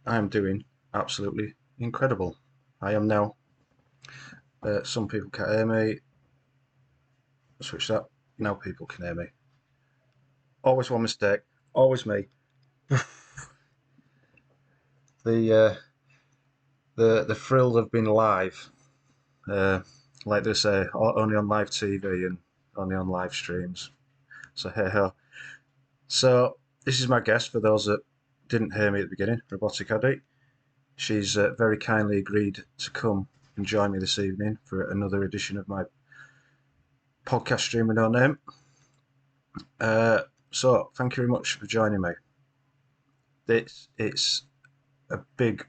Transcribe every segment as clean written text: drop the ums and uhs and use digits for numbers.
I am doing absolutely incredible. I am now. Some people can't hear me. Switch that. Now people can hear me. Always one mistake. Always me. The the thrill of being live. Like they say, only on live TV and only on live streams. So hey ho. So this is my guest for those that didn't hear me at the beginning, RoboticAdi. She's very kindly agreed to come and join me this evening for another edition of my podcast stream with no name. So thank you very much for joining me. It's a big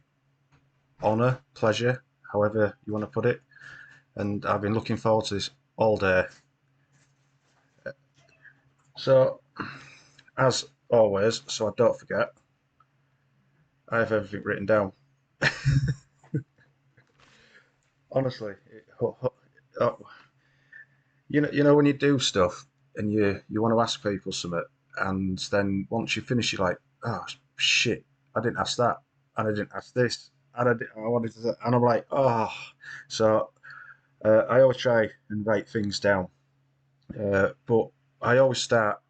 honour, pleasure, however you want to put it, and I've been looking forward to this all day. So, as always, so I don't forget, I have everything written down. Honestly, you know when you do stuff and you want to ask people something, and then once you finish, you're like, oh shit, I didn't ask that, and I didn't ask this, and I wanted to, and I'm like, oh, so I always try and write things down, but I always start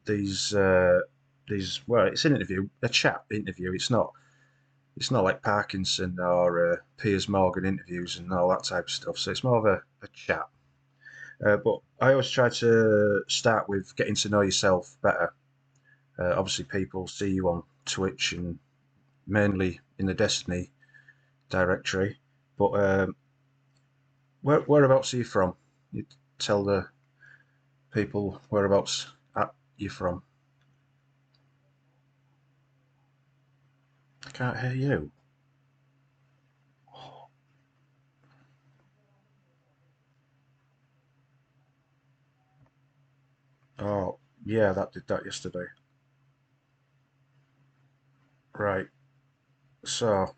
these well, it's an interview, a chat interview. It's not like Parkinson or Piers Morgan interviews and all that type of stuff. So it's more of a chat. But I always try to start with getting to know yourself better. Obviously, people see you on Twitch and mainly in the Destiny directory. But whereabouts are you from? You tell the people whereabouts you're from. I can't hear you. Oh, yeah, that did that yesterday. Right. So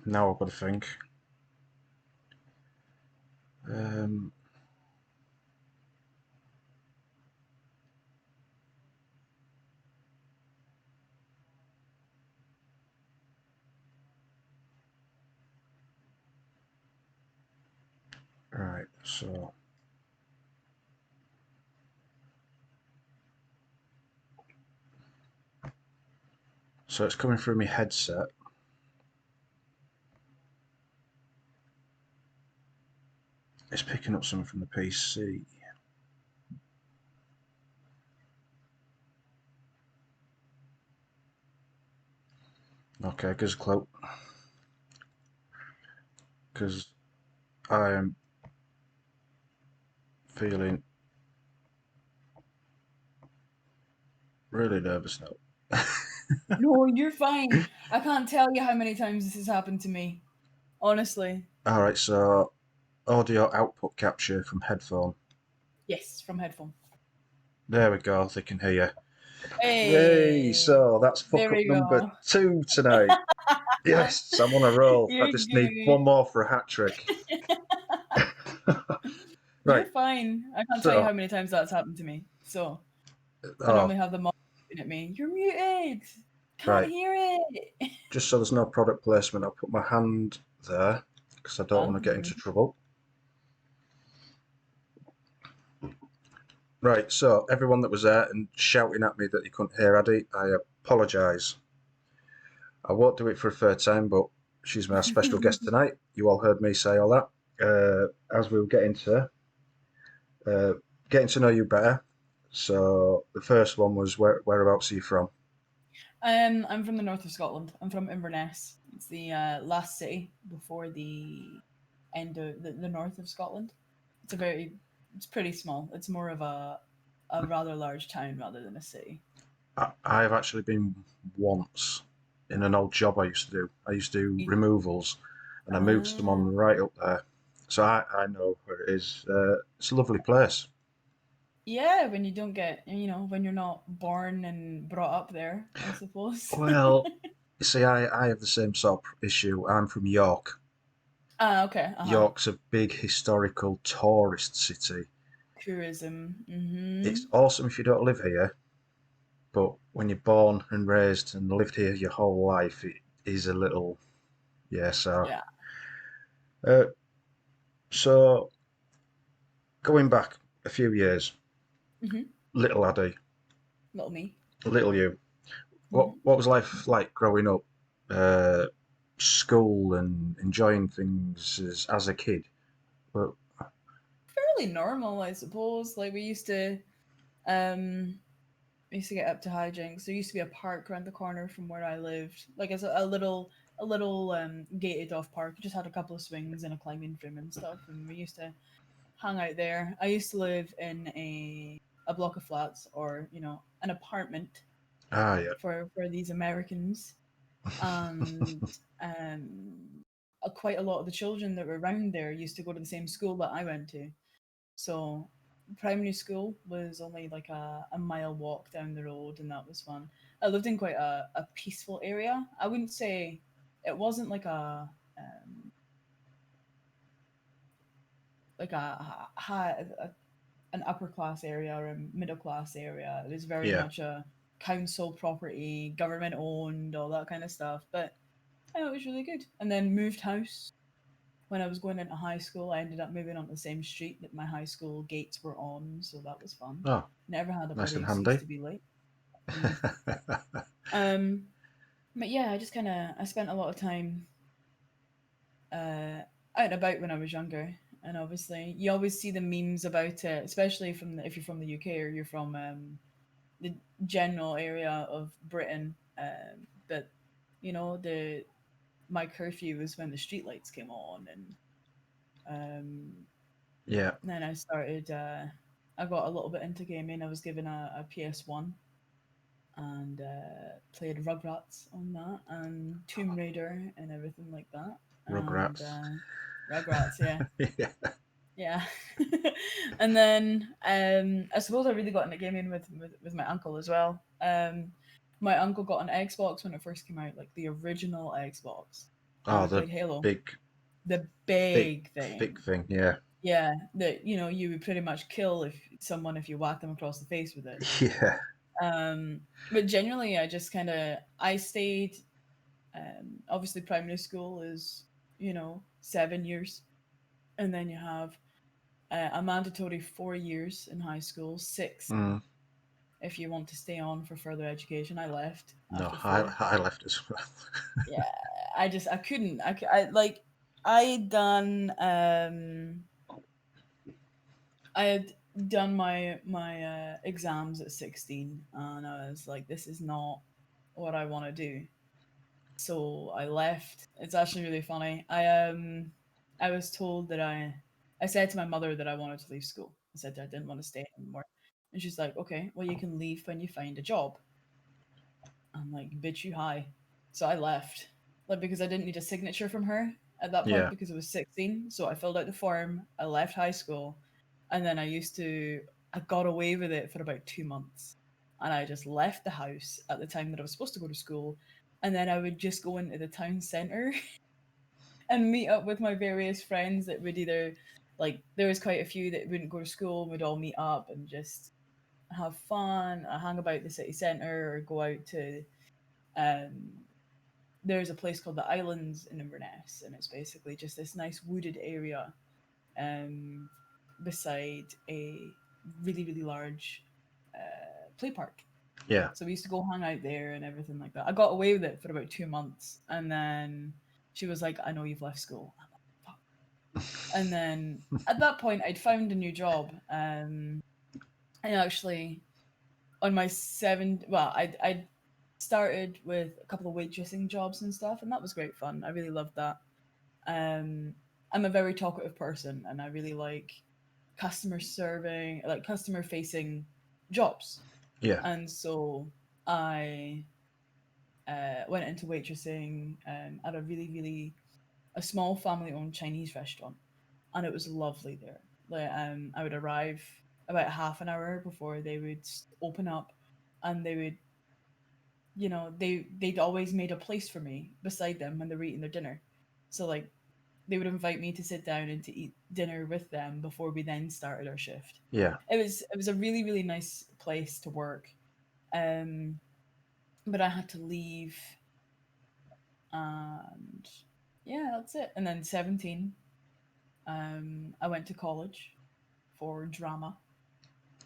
now I've got to think. Um, right. So it's coming through my headset. It's picking up something from the PC. Okay, gives a clue. Because I am feeling really nervous now. No, you're fine. I can't tell you how many times this has happened to me. Honestly. All right, so audio output capture from headphone. Yes, from headphone. There we go. They can hear you. Yay! Hey, So that's fuck there up we number go. 2 tonight. Yes, I'm on a roll. I You're just need one good. more for a hat trick. You're Right. fine. I can't tell you So, how many times that's happened to me. So I oh, normally have them all looking at me. You're muted. Can't right. hear it. Just so there's no product placement, I'll put my hand there because I don't want to get into trouble. Right, so everyone that was there and shouting at me that you couldn't hear Addy, I apologise. I won't do it for a third time, but she's my special guest tonight. You all heard me say all that. As we were uh, getting to know you better. So the first one was whereabouts are you from? I'm from the north of Scotland. I'm from Inverness. It's the last city before the end of the north of Scotland. It's pretty small. It's more of a rather large town rather than a city. I've actually been once in an old job I used to do. I used to do You- removals, and I moved Ah, someone right up there. So I know where it is. It's a lovely place. yeah, when you don't get, when you're not born and brought up there, I suppose. Well, you see, I have the same sort of issue. I'm from York. Ah, okay. Uh-huh. York's a big historical tourist city. Tourism. Mm-hmm. It's awesome if you don't live here, But when you're born and raised and lived here your whole life, it is a little, yeah. So, Yeah. uh, so going back a few years, Hmm. little Addy, Little me. little you, Hmm. what was life like growing up, uh, school and enjoying things as a kid? Well, Fairly normal, I suppose. Like um, we used to get up to hijinks. There used to be a park around the corner from where I lived. Like it's a little gated off park. It just had a couple of swings and a climbing frame and stuff. And we used to hang out there. I used to live in a block of flats, or an apartment yeah. for these Americans, and quite a lot of the children that were around there used to go to the same school that I went to. So primary school was only like a mile walk down the road, and that was fun. I lived in quite a peaceful area. I wouldn't say it wasn't like a high an upper class area or a middle class area. It was very Yeah. much a council property, government owned, all that kind of stuff. But it was really good. And then moved house when I was going into high school. I ended up moving on the same street that my high school gates were on, so that was fun. Oh, Never had a nice bloody and excuse handy. to be late. Mm. Um, but yeah, I just kind of I spent a lot of time uh, out and about when I was younger, and obviously you always see the memes about it, especially if you're from the UK or you're from the general area of Britain. But the my curfew was when the streetlights came on, and Yeah. then I started. I got a little bit into gaming. I was given a PS1 and played Rugrats on that, and Tomb Raider and everything like that. And Rugrats. Rugrats, yeah, Yeah. yeah. And then I suppose I really got into gaming with my uncle as well. My uncle got an Xbox when it first came out, like the original Xbox, and Oh, we the played Halo, big, the thick, big thick thing. thing. Yeah. Yeah, that you would pretty much kill if you whack them across the face with it. Yeah. Um, but generally, I stayed. Obviously, primary school is 7 years, and then you have a mandatory 4 years in high school, six Mm. if you want to stay on for further education. I left No, after I, four. I left as well. Yeah, I couldn't. Like I had done I had done my exams at 16, and I was like, this is not what I want to do. So I left. It's actually really funny. I was told that I said to my mother that I wanted to leave school. I said that I didn't want to stay anymore. And she's like, okay, well, you can leave when you find a job. I'm like, bitch, you high. So I left. Like, because I didn't need a signature from her at that point Yeah. because I was 16. So I filled out the form. I left high school. And then I got away with it for about 2 months. And I just left the house at the time that I was supposed to go to school. And then I would just go into the town centre and meet up with my various friends that would either, like, there was quite a few that wouldn't go to school and would all meet up and just have fun, hang about the city centre, or go out to um, there's a place called the Islands in Inverness, and it's basically just this nice wooded area um, beside a really, really large play park. Yeah. So we used to go hang out there and everything like that. I got away with it for about 2 months, and then she was like, "I know you've left school." I'm like, "Fuck." And then at that point, I'd found a new job. And actually, on my I started with a couple of waitressing jobs and stuff, and that was great fun. I really loved that. Um, I'm a very talkative person, and I really like customer facing jobs. Yeah. And so I went into waitressing at a really, really a small family owned Chinese restaurant, and it was lovely there. Like, I would arrive about half an hour before they would open up, and they would, they'd always made a place for me beside them when they were eating their dinner. So like they would invite me to sit down and to eat dinner with them before we then started our shift. Yeah. It was a really, really nice place to work. Um, but I had to leave, and yeah, that's it. And then 17, I went to college for drama.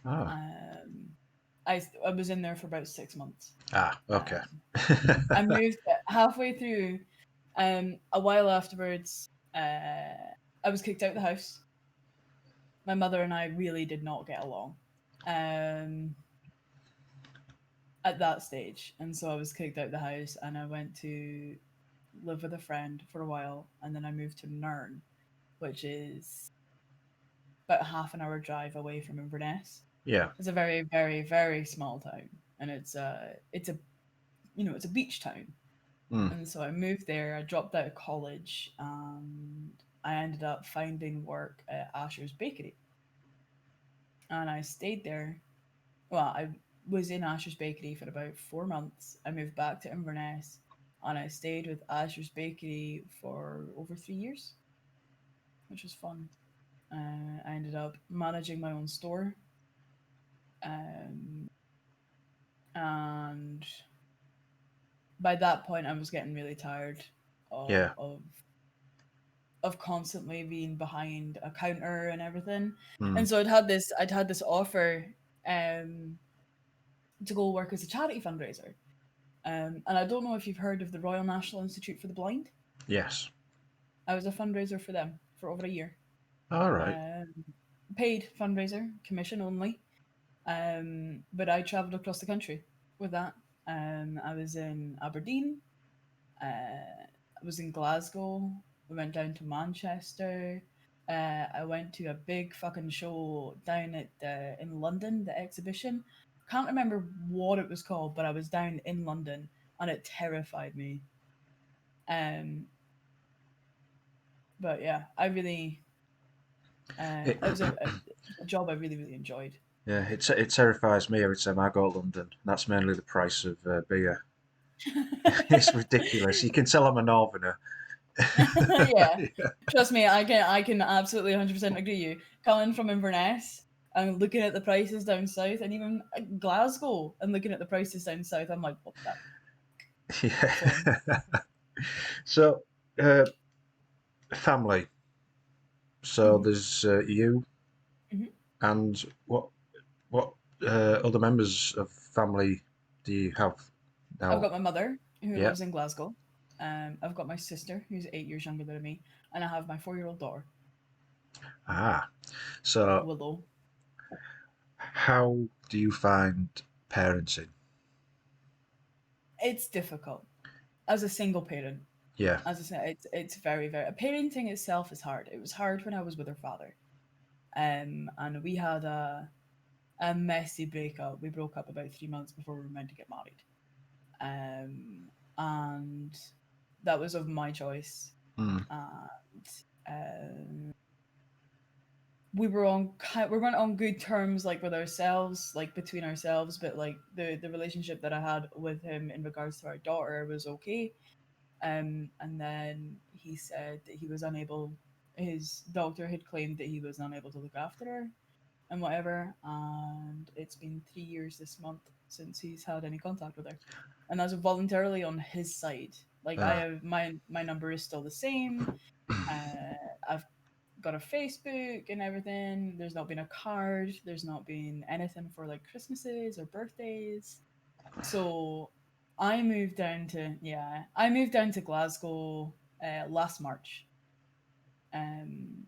Oh. Um, I was in there for about 6 months. Ah, okay. Um, I moved halfway through. A while afterwards, I was kicked out of the house. My mother and I really did not get along. Um, at that stage, and so I was kicked out of the house, and I went to live with a friend for a while, and then I moved to Nairn, which is about a half an hour drive away from Inverness. Yeah. It's a very, very, very small town, and it's a it's a beach town. Mm. And so I moved there. I dropped out of college, and I ended up finding work at Asher's Bakery, and I stayed there. Well, I was in Asher's Bakery for about 4 months. I moved back to Inverness, and I stayed with Asher's Bakery for over 3 years, which was fun. I ended up managing my own store, um, and by that point, I was getting really tired of Yeah. of of constantly being behind a counter and everything. Mm. And so I'd had this offer, um, to go work as a charity fundraiser. And I don't know if you've heard of the Royal National Institute for the Blind. Yes. I was a fundraiser for them for over a year. All right. Um, Paid fundraiser, commission only. But I travelled across the country with that. I was in Aberdeen. I was in Glasgow. We went down to Manchester. I went to a big fucking show down at in London, the exhibition. Can't remember what it was called, but I was down in London, and it terrified me. Um, but yeah, I really It, it was a job I really really enjoyed. yeah, it terrifies me every time I go to London. That's mainly the price of beer. It's ridiculous. You can tell I'm a northerner. Yeah, Yeah. trust me, I can absolutely 100% agree. You coming from Inverness and looking at the prices down south, and even Glasgow, and looking at the prices down south, I'm like, what the? So, Yeah. So, uh, family. So mhm. there's you Mhm. and what other members of family do you have I've now? got my mother who Yeah. lives in Glasgow. I've got my sister who's 8 years younger than me, and I have my 4-year-old daughter, Ah. So Willow. how do you find parenting? It's difficult as a single parent. Yeah. As I said, it's very very. Parenting itself is hard. It was hard when I was with her father. And we had a messy breakup. We broke up about 3 months before we were meant to get married. And that was of my choice. Mm. And we weren't on good terms, like with ourselves, like between ourselves, but like the relationship that I had with him in regards to our daughter was okay. And then he said that he was unable. His doctor had claimed that he was unable to look after her and whatever. And it's been 3 years this month since he's had any contact with her, and that's voluntarily on his side. Like I Ah. have my number is still the same. I've got a Facebook and everything. There's not been a card. There's not been anything for like Christmases or birthdays. So I moved down to Glasgow last March. Um,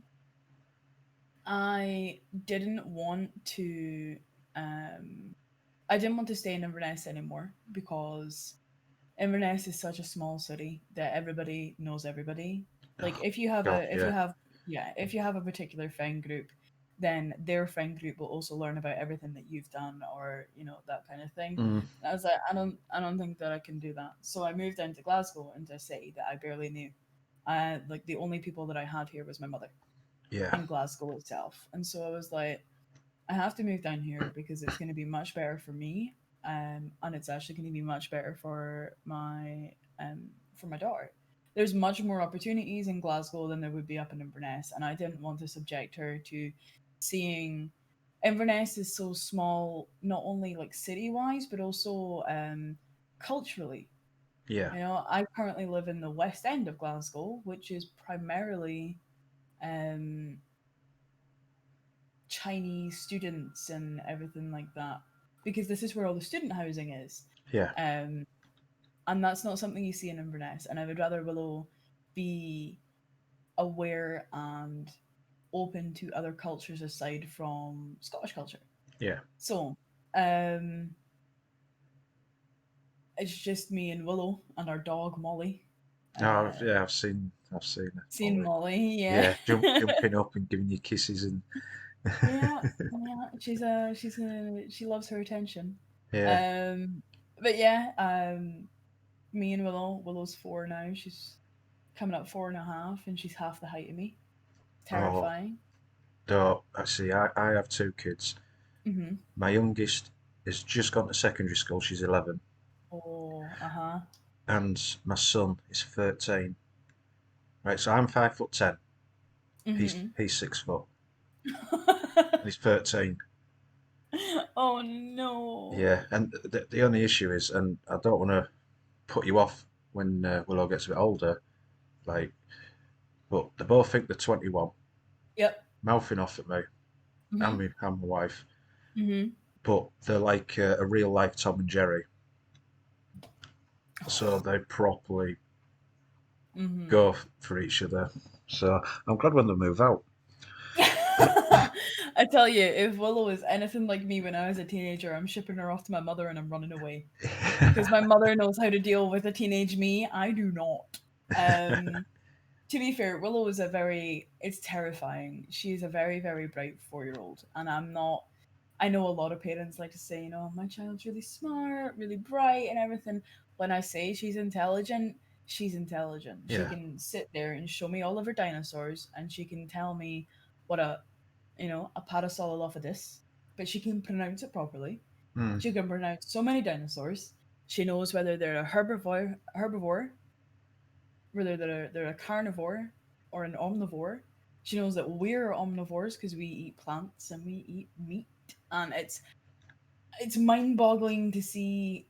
I didn't want to um I didn't want to stay in Inverness anymore because Inverness is such a small city that everybody knows everybody. Like Oh, God. Yeah. if you have a particular friend group, then their friend group will also learn about everything that you've done, or that kind of thing. Mm. And I was like, I don't think that I can do that. So I moved down to Glasgow, into a city that I barely knew. Like the only people that I had here was my mother Yeah. in Glasgow itself. And so I was like, I have to move down here because it's going to be much better for me, and it's actually going to be much better for my daughter. There's much more opportunities in Glasgow than there would be up in Inverness, and I didn't want to subject her to seeing Inverness is so small, not only like city wise, but also culturally. Yeah, You know, I currently live in the west end of Glasgow, which is primarily um, Chinese students and everything like that, because this is where all the student housing is. yeah. Um, and that's not something you see in Inverness. And I would rather Willow be aware and open to other cultures aside from Scottish culture. Yeah. So, um, it's just me and Willow and our dog Molly. No, Uh, yeah, I've seen it, seen Molly. Molly, yeah. Yeah, jumping up and giving you kisses and Yeah, yeah, she loves her attention. yeah. Um, but yeah, me and Willow's 4 now. She's coming up 4.5, and she's half the height of me. Oh, Terrifying. no, I see. I have two kids. Mm-hmm. My youngest has just gone to secondary school. She's 11, Oh, uh-huh. and my son is 13. Right, so I'm 5'10". He's Mm-hmm. he's 6 foot, and he's 13. Oh no. Yeah, and the only issue is, and I don't want to put you off when Willow gets a bit older, like, but they both think they're 21, Yep. mouthing off at me Mm-hmm. and my wife, Mm-hmm. but they're like a real life Tom and Jerry, so they properly Mm-hmm. go for each other. So I'm glad when they move out. I tell you, if Willow is anything like me when I was a teenager, I'm shipping her off to my mother and I'm running away. Because my mother knows how to deal with a teenage me. I do not. Um, to be fair, Willow is it's terrifying. She's a very, very bright 4-year old. And I'm not, I know a lot of parents like to say, my child's really smart, really bright, and everything. When I say she's intelligent, she's intelligent. She Yeah. can sit there and show me all of her dinosaurs, and she can tell me what a Parasaurolophus, but she can pronounce it properly. Mm, She can pronounce so many dinosaurs. She knows whether they're a herbivore, whether they're a carnivore or an omnivore. She knows that we're omnivores because we eat plants and we eat meat, and it's mind-boggling to see.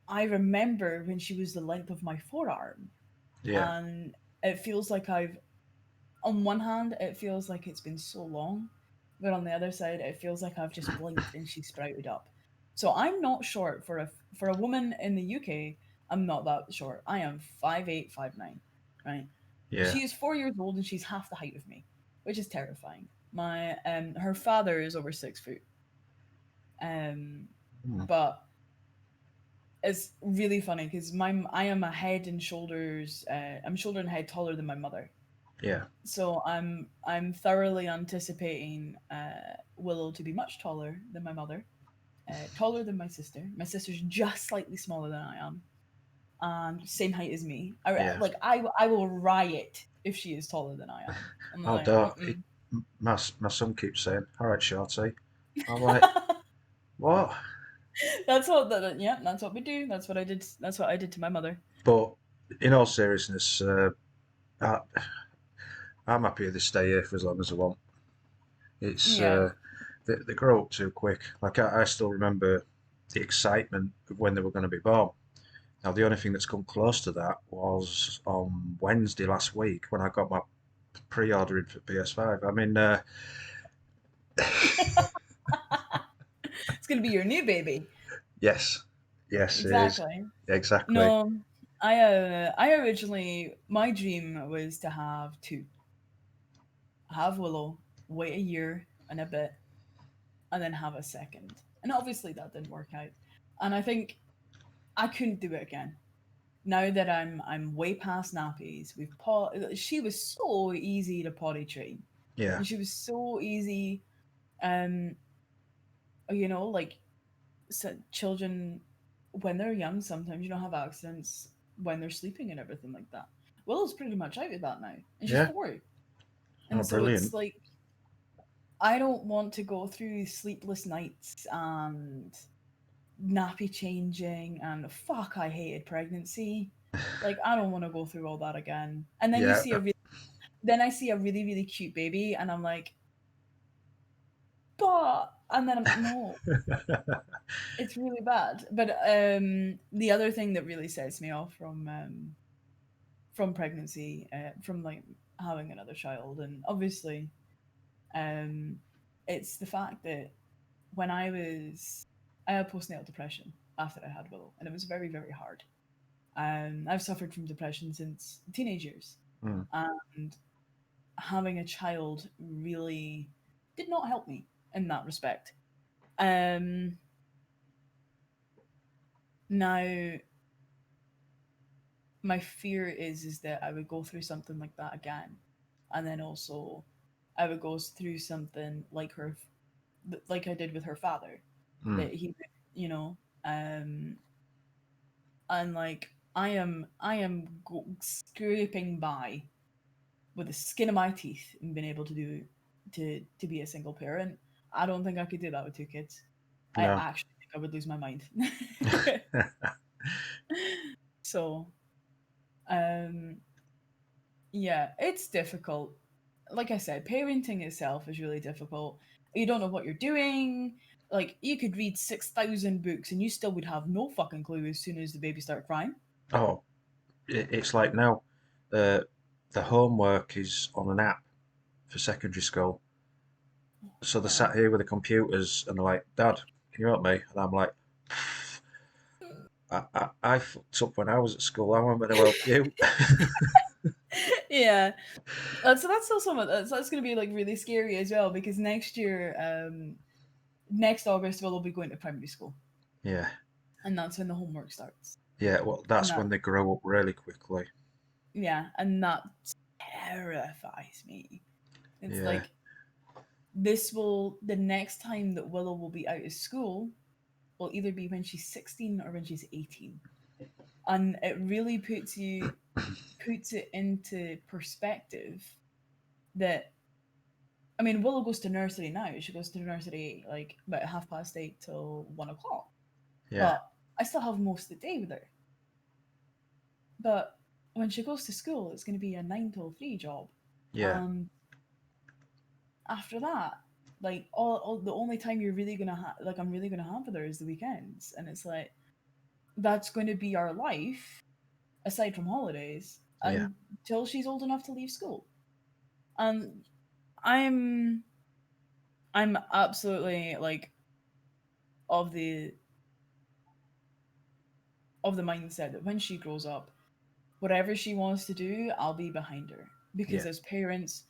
I remember when she was the length of my forearm, yeah. and it feels like I've on one hand, it feels like it's been so long, but on the other side, it feels like I've just blinked and she sprouted up. So I'm not short for a woman in the UK. I'm not that short. I am 5'8", 5'9", right? Yeah. She is 4 years old and she's half the height of me, which is terrifying. My her father is over 6 foot, um, Mm, but it's really funny because I am a head and shoulders I'm shoulder and head taller than my mother. yeah. So I'm thoroughly anticipating Willow to be much taller than my mother, taller than my sister. My sister's just slightly smaller than I am, and same height as me. Yeah. I will riot if she is taller than I am. I'm Oh, like, no. mm-mm. My son keeps saying, "All right, shorty." I'm like, what? That's what we do. That's what I did. That's what I did to my mother. But in all seriousness, I, I'm happy they stay here for as long as they want. It's Yeah. they grow up too quick. Like I still remember the excitement of when they were going to be born. Now the only thing that's come close to that was on Wednesday last week when I got my pre-ordering for PS5. I mean, It's gonna be your new baby. yes, yes, it is Exactly. exactly. No, I originally my dream was to have two. Have Willow, wait a year and a bit, and then have a second. And obviously that didn't work out. And I think I couldn't do it again. Now that I'm way past nappies, she was so easy to potty train. Yeah, And she was so easy, um, like children when they're young, sometimes have accidents when they're sleeping and everything like that. Willow's pretty much out of that now, and she's yeah. 4. Oh, And so it's brilliant. like I don't want to go through sleepless nights and nappy changing and fuck. I hated pregnancy. Like I don't want to go through all that again. And then Yeah, then I see a really really cute baby, and I'm like, but And then I'm like, no, it's really bad. But the other thing that really sets me off from pregnancy, from like having another child, and obviously, um, it's the fact that when I had postnatal depression after I had Willow, and it was very, very hard. I've suffered from depression since teenage years, Mm. and having a child really did not help me in that respect. Um, Now, my fear is that I would go through something like that again, and then also I would go through something like like I did with her father, Mm. that he, you know, um, and like I am scraping by with the skin of my teeth and being able to do to be a single parent. I don't think I could do that with two kids. I No. actually think I would lose my mind. So, um, yeah, it's difficult. Like I said, parenting itself is really difficult. You don't know what you're doing. Like, you could read 6,000 books and you still would have no fucking clue as soon as the baby start crying. Oh, it's like now, the the homework is on an app for secondary school. So they're Yeah. sat here with the computers and they're like, "Dad, can you help me?" And I'm like, I fucked up when I was at school. I wasn't going to help you." Yeah. So that's still something that's going to be like really scary as well because next year, next August, we'll be going to primary school. Yeah, And that's when the homework starts. yeah. Well, And that's that, when they grow up really quickly. yeah, and that terrifies me. It's Yeah, like the next time that Willow will be out of school will either be when she's 16 or when she's 18. And it really puts it into perspective that I mean Willow goes to nursery now. She goes to nursery like about 8:30 till 1 o'clock. yeah, But I still have most of the day with her. But when she goes to school, it's going to be a 9 till 3 job. yeah, And after that, like all the only time you're really gonna like I'm really gonna have with her is the weekends, and it's like that's going to be our life aside from holidays yeah, until she's old enough to leave school. And I'm I'm absolutely like of the of the mindset that when she grows up, whatever she wants to do, I'll be behind her. Because yeah. as parents,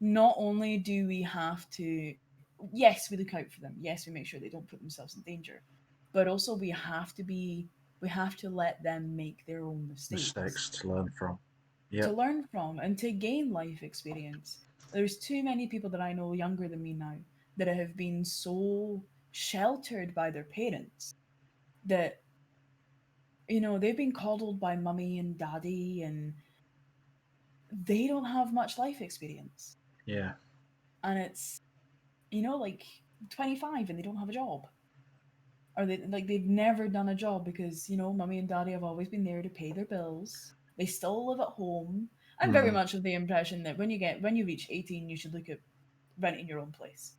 not only do we have to, yes, we look out for them, yes, we make sure they don't put themselves in danger, but also we have to let them make their own mistakes Mistakes to learn from. to Yep. learn from and to gain life experience. There's too many people that I know younger than me now that have been so sheltered by their parents that they've been coddled by mummy and daddy and they don't have much life experience. Yeah. And it's, like 25 and they don't have a job. Or they've never done a job because, mummy and daddy have always been there to pay their bills. They still live at home. I'm very Mm. much of the impression that when you reach 18, you should look at renting your own place.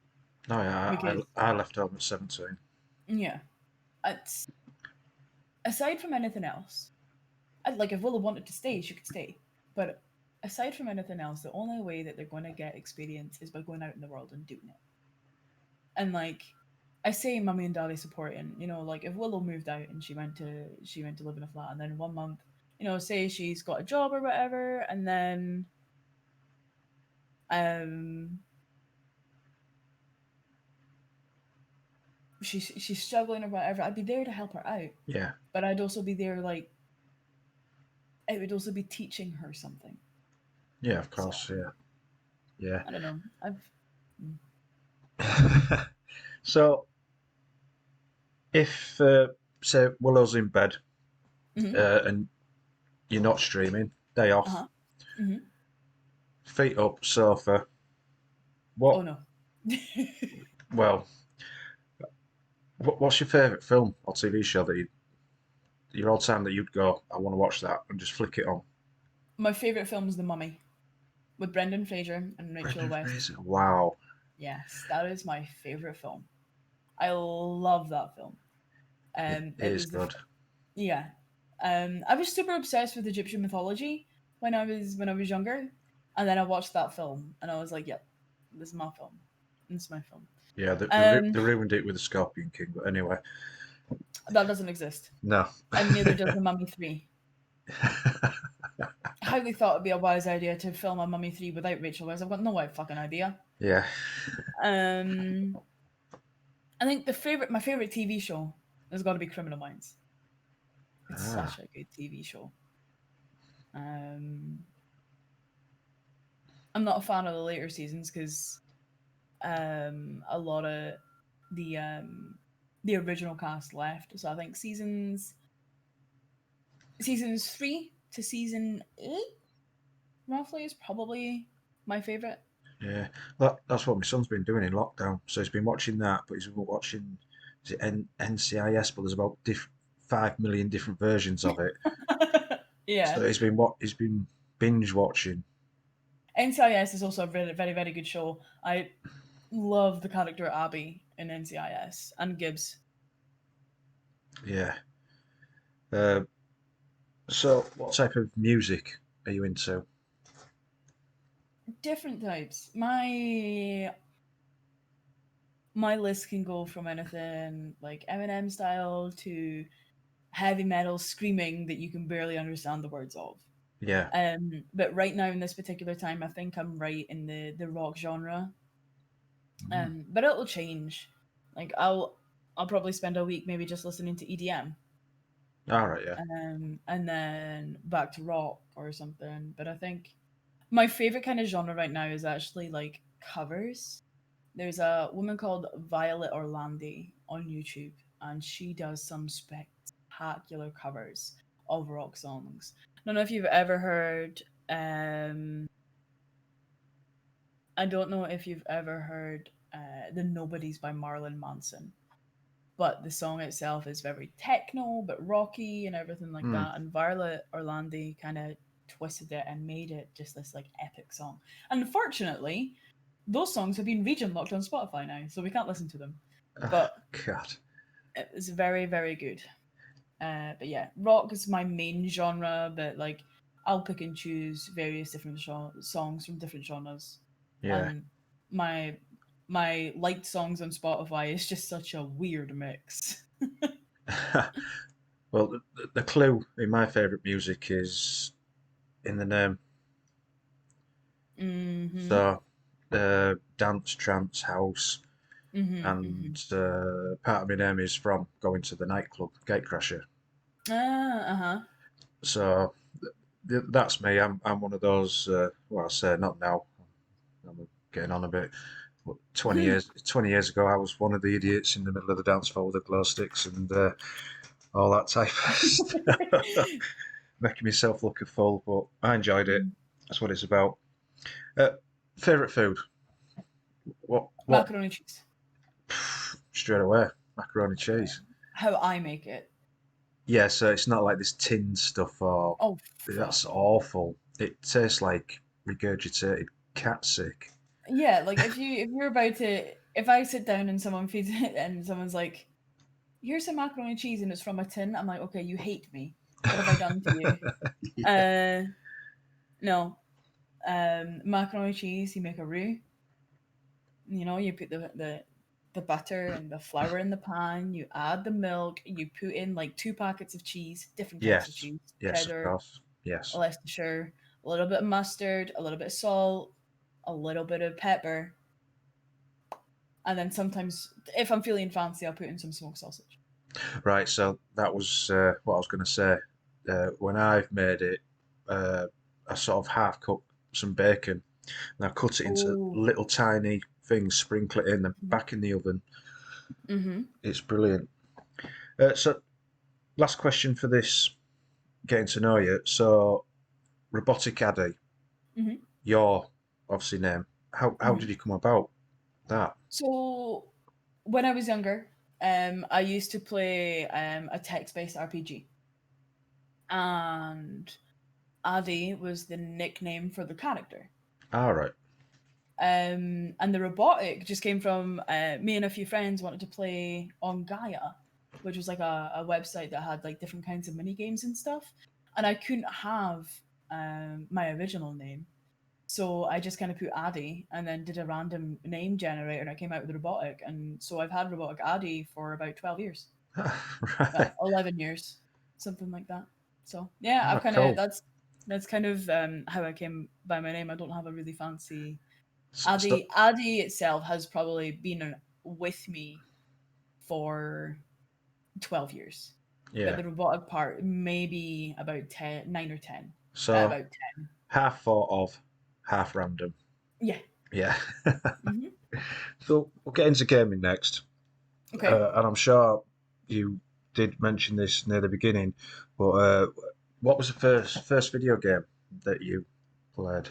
No, yeah. Because I left home at 17. yeah, it's aside from anything else, like if Willow wanted to stay, she could stay. But aside from anything else, the only way that they're going to get experience is by going out in the world and doing it. And like I say, mummy and daddy supporting. Like if Willow moved out and she went to live in a flat, and then 1 month, say she's got a job or whatever, and then um she's struggling or whatever, I'd be there to help her out. Yeah. But I'd also be there like it would also be teaching her something. Yeah, of So course. Yeah. Yeah. I don't know. I've So, if, say, Willow's in bed mm-hmm. and you're not streaming, day off, Uh-huh. Mm-hmm. feet up, sofa, Oh what, no. well, what's your favourite film or TV show that your old time that you'd go, I want to watch that and just flick it on? My favorite film is The Mummy with Brendan Fraser and Rachel Brendan West. Fraser. Wow. Yes, that is my favorite film. I love that film. It It is was good. yeah. I was super obsessed with Egyptian mythology when I was younger, and then I watched that film, and I was like, "Yep, this is my film. This is my film." Yeah, Um, they ruined it with the Scorpion King, but anyway, that doesn't exist, no. and neither does the Mummy 3. I highly thought it'd be a wise idea to film a Mummy 3 without Rachel Weisz. I've got no fucking idea. Yeah. Um, I think my favorite TV show has got to be Criminal Minds. It's Ah, such a good TV show. Um, I'm not a fan of the later seasons because a lot of the um, the original cast left. So I think seasons 3 to season 8 roughly is probably my favorite. yeah. That's what my son's been doing in lockdown. So he's been watching that, but he's been watching is it NCIS? But there's about 5 million different versions of it. Yeah, So he's been binge watching. NCIS is also a very very very good show. I love the character Abby in NCIS and Gibbs. Yeah. Uh, so what type of music are you into? Different types. My list can go from anything like Eminem style to heavy metal screaming that you can barely understand the words of. Yeah. But right now in this particular time, I think I'm right in the rock genre. Mm. But it'll change. Like I'll probably spend a week maybe just listening to EDM, All right. Yeah. and then back to rock or something. But I think my favorite kind of genre right now is actually like covers. There's a woman called Violet Orlandi on YouTube, and she does some spectacular covers of rock songs. I don't know if you've ever heard. I don't know if you've ever heard the Nobodies by Marilyn Manson, but the song itself is very techno but rocky and everything like Mm. that. And Violet Orlandi kind of twisted it and made it just this like epic song. Unfortunately, those songs have been region locked on Spotify now, so we can't listen to them. Oh, But God. it was very, very good. But yeah, rock is my main genre, but like I'll pick and choose various different songs from different genres. Yeah. And my my liked songs on Spotify is just such a weird mix. Well, the clue in my favourite music is in the name. Mm-hmm. So, dance, trance, house, Mm-hmm. Mm-hmm. and part of my name is from going to the nightclub, Gatecrasher. Ah, uh-huh. So that's me. I'm one of those. Well, I say not now. I'm getting on a bit. But 20 years ago, I was one of the idiots in the middle of the dance floor with the glow sticks and all that type of stuff, making myself look a fool. But I enjoyed it. That's what it's about. Uh, favorite food? What? Macaroni cheese. Straight away, macaroni Yeah. cheese. How I make it. Yeah, so it's not like this tinned stuff or Oh that's fuck no. awful. It tastes like regurgitated cat sick. Yeah, like if you're about to if I sit down and someone feeds it and someone's like, here's some macaroni and cheese and it's from a tin, I'm like, okay, you hate me. What have I done to you? Yeah. Uh no. Macaroni and cheese, you make a roux. You put the butter and the flour in the pan, you add the milk, you put in like 2 packets of cheese, different types of Yes. cheese, Yes, of cheddar, course. Yes. Leicestershire, a little bit of mustard, a little bit of salt, a little bit of pepper, and then sometimes, if I'm feeling fancy, I'll put in some smoked sausage. Right, so that was what I was going to say. When I've made it, uh, I sort of half cook some bacon and I cut it into Oh. little tiny things, sprinkle it in, then back in the oven. Mm-hmm. It's brilliant. So, last question for this getting to know you. So, RoboticAdi, Mm-hmm. your obviously name. How Mm-hmm. did you come about that? So when I was younger, I used to play a text-based RPG, and Adi was the nickname for the character. All right. And the robotic just came from me and a few friends wanted to play on Gaia, which was like a website that had like different kinds of mini games and stuff. And I couldn't have my original name. So I just kind of put Addy and then did a random name generator and I came out with robotic. And so I've had RoboticAdi for about 12 years. Right. Well, 11 years, something like that. So yeah, Oh, I've kind of cool. that's kind of how I came by my name. I don't have a really fancy So, Addy itself has probably been with me for 12 years. But yeah. the robotic part, maybe about 10, 9 or 10. So About 10. half thought of, half random. Yeah. Yeah. Hmm. So we'll get into gaming next. Okay. And I'm sure you did mention this near the beginning, but what was the first video game that you played?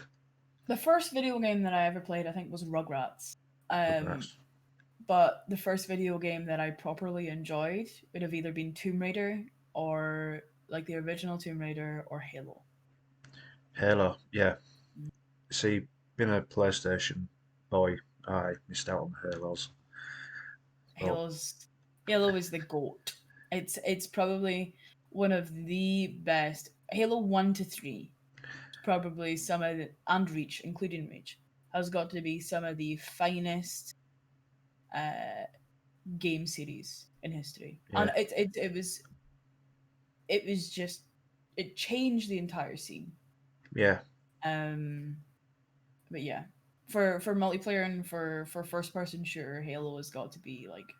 The first video game that I ever played, I think, was Rugrats. Um, Rugrats. but the first video game that I properly enjoyed would have either been Tomb Raider or like the original Tomb Raider or Halo. Halo. Yeah. See, being a PlayStation boy, I missed out on Halos. But Halo's Halo is the goat. It's probably one of the best. Halo 1 to 3 is probably some of the, and Reach, including Reach, has got to be some of the finest uh, game series in history. yeah, And it was just it changed the entire scene. yeah, Um but yeah. For multiplayer and for first person shooter, Halo has got to be like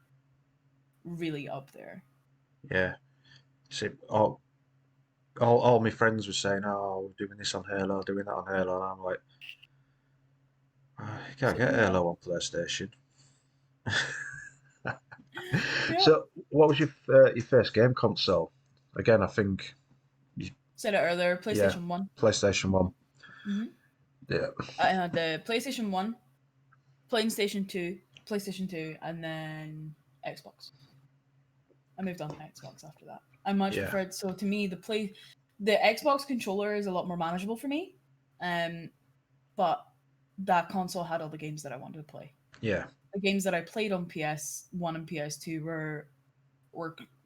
really up there. yeah. See, all my friends were saying, "Oh, we're doing this on Halo, doing that on Halo," and I'm like, "Oh, you can't So get yeah. Halo on PlayStation." Yeah. So, what was your first game console? Again, I think, you, Said it earlier, yeah, PlayStation 1. PlayStation One. Mm-hmm. Yeah, I had the PlayStation 1, PlayStation 2, PlayStation 2, and then Xbox. I moved on to Xbox after that. I much yeah, preferred, so to me the Xbox controller is a lot more manageable for me. Um but that console had all the games that I wanted to play. yeah, The games that I played on PS1 and PS2 were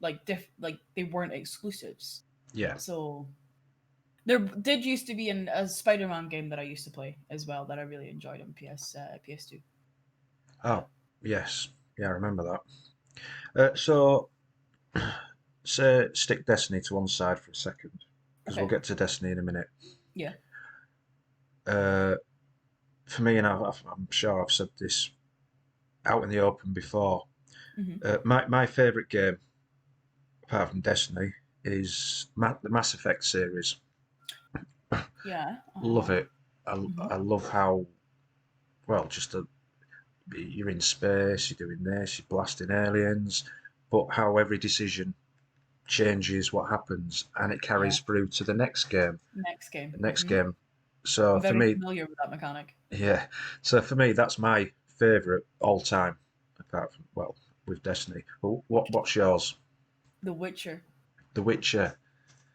like they weren't exclusives. yeah. So there did used to be a Spider-Man game that I used to play as well that I really enjoyed on PS2. Oh, Yeah. yes, yeah, I remember that. So, stick Destiny to one side for a second, because we'll Okay. get to Destiny in a minute. Yeah. Uh, for me, and I'm sure I've said this out in the open before. Hmm. My favourite game, apart from Destiny, is the Mass Effect series. Yeah. Love Uh-huh. it. Hmm. I love how well you're in space, you're doing this, you're blasting aliens, but how every decision changes what happens, and it Yeah. carries through to the next game. Next game. The next Hmm. game. So I'm for very me, familiar with that mechanic. yeah. So for me, that's my favourite all time. Apart from with Destiny. But what's yours? The Witcher, The Witcher.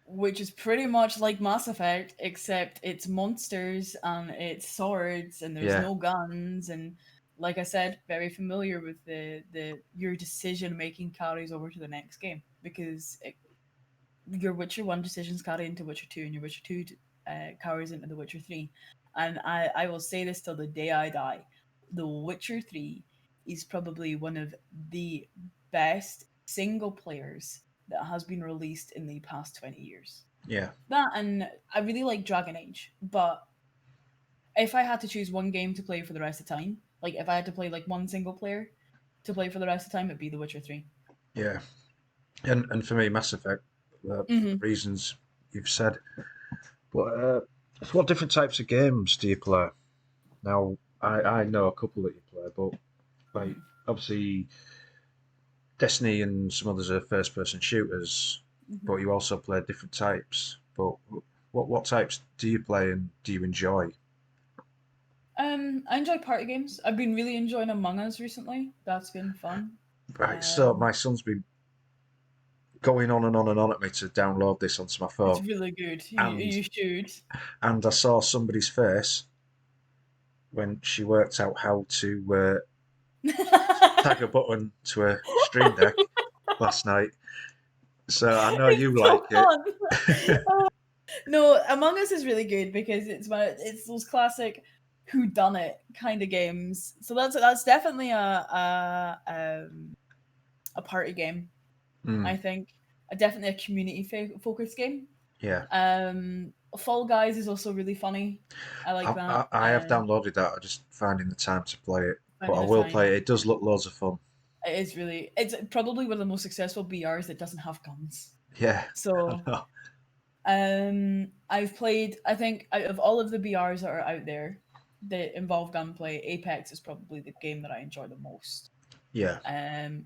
which is pretty much like Mass Effect, except it's monsters and it's swords and there's Yeah, no guns and like I said, very familiar with the your decision making carries over to the next game because your Witcher 1 decisions carry into Witcher 2 and your Witcher 2 carries into the Witcher 3. And I will say this till the day I die. The Witcher 3 is probably one of the best single players that has been released in the past 20 years. yeah, That and I really like Dragon Age, but if I had to choose one game to play for the rest of the time, like if I had to play like one single player to play for the rest of the time, it'd be The Witcher 3. yeah. And for me, Mass Effect, for the Mm-hmm. reasons you've said. But so what different types of games do you play? Now, I know a couple that you play, but like Mm-hmm. obviously Destiny and some others are first-person shooters, Mm-hmm. but you also play different types. But what types do you play and do you enjoy? I enjoy party games. I've been really enjoying Among Us recently. That's been fun. Right, so Um, my son's been going on and on and on at me to download this onto my it's phone, really good. and You should. I saw somebody's face when she worked out how to tag a button to a stream deck last night. So I know you So like it. fun. No, Among Us is really good because it's those classic who done it kind of games. So that's definitely a party game. Mm, I think definitely a community focused game. yeah. Fall Guys is also really funny. I like that. I have downloaded that. I'm just finding the time to play it. But Finding I the will time. play it. It does look loads of fun. It's probably one of the most successful BRs that doesn't have guns. Yeah, I So know. I've played. I think out of all of the BRs that are out there that involve gunplay, Apex is probably the game that I enjoy the most. Yeah,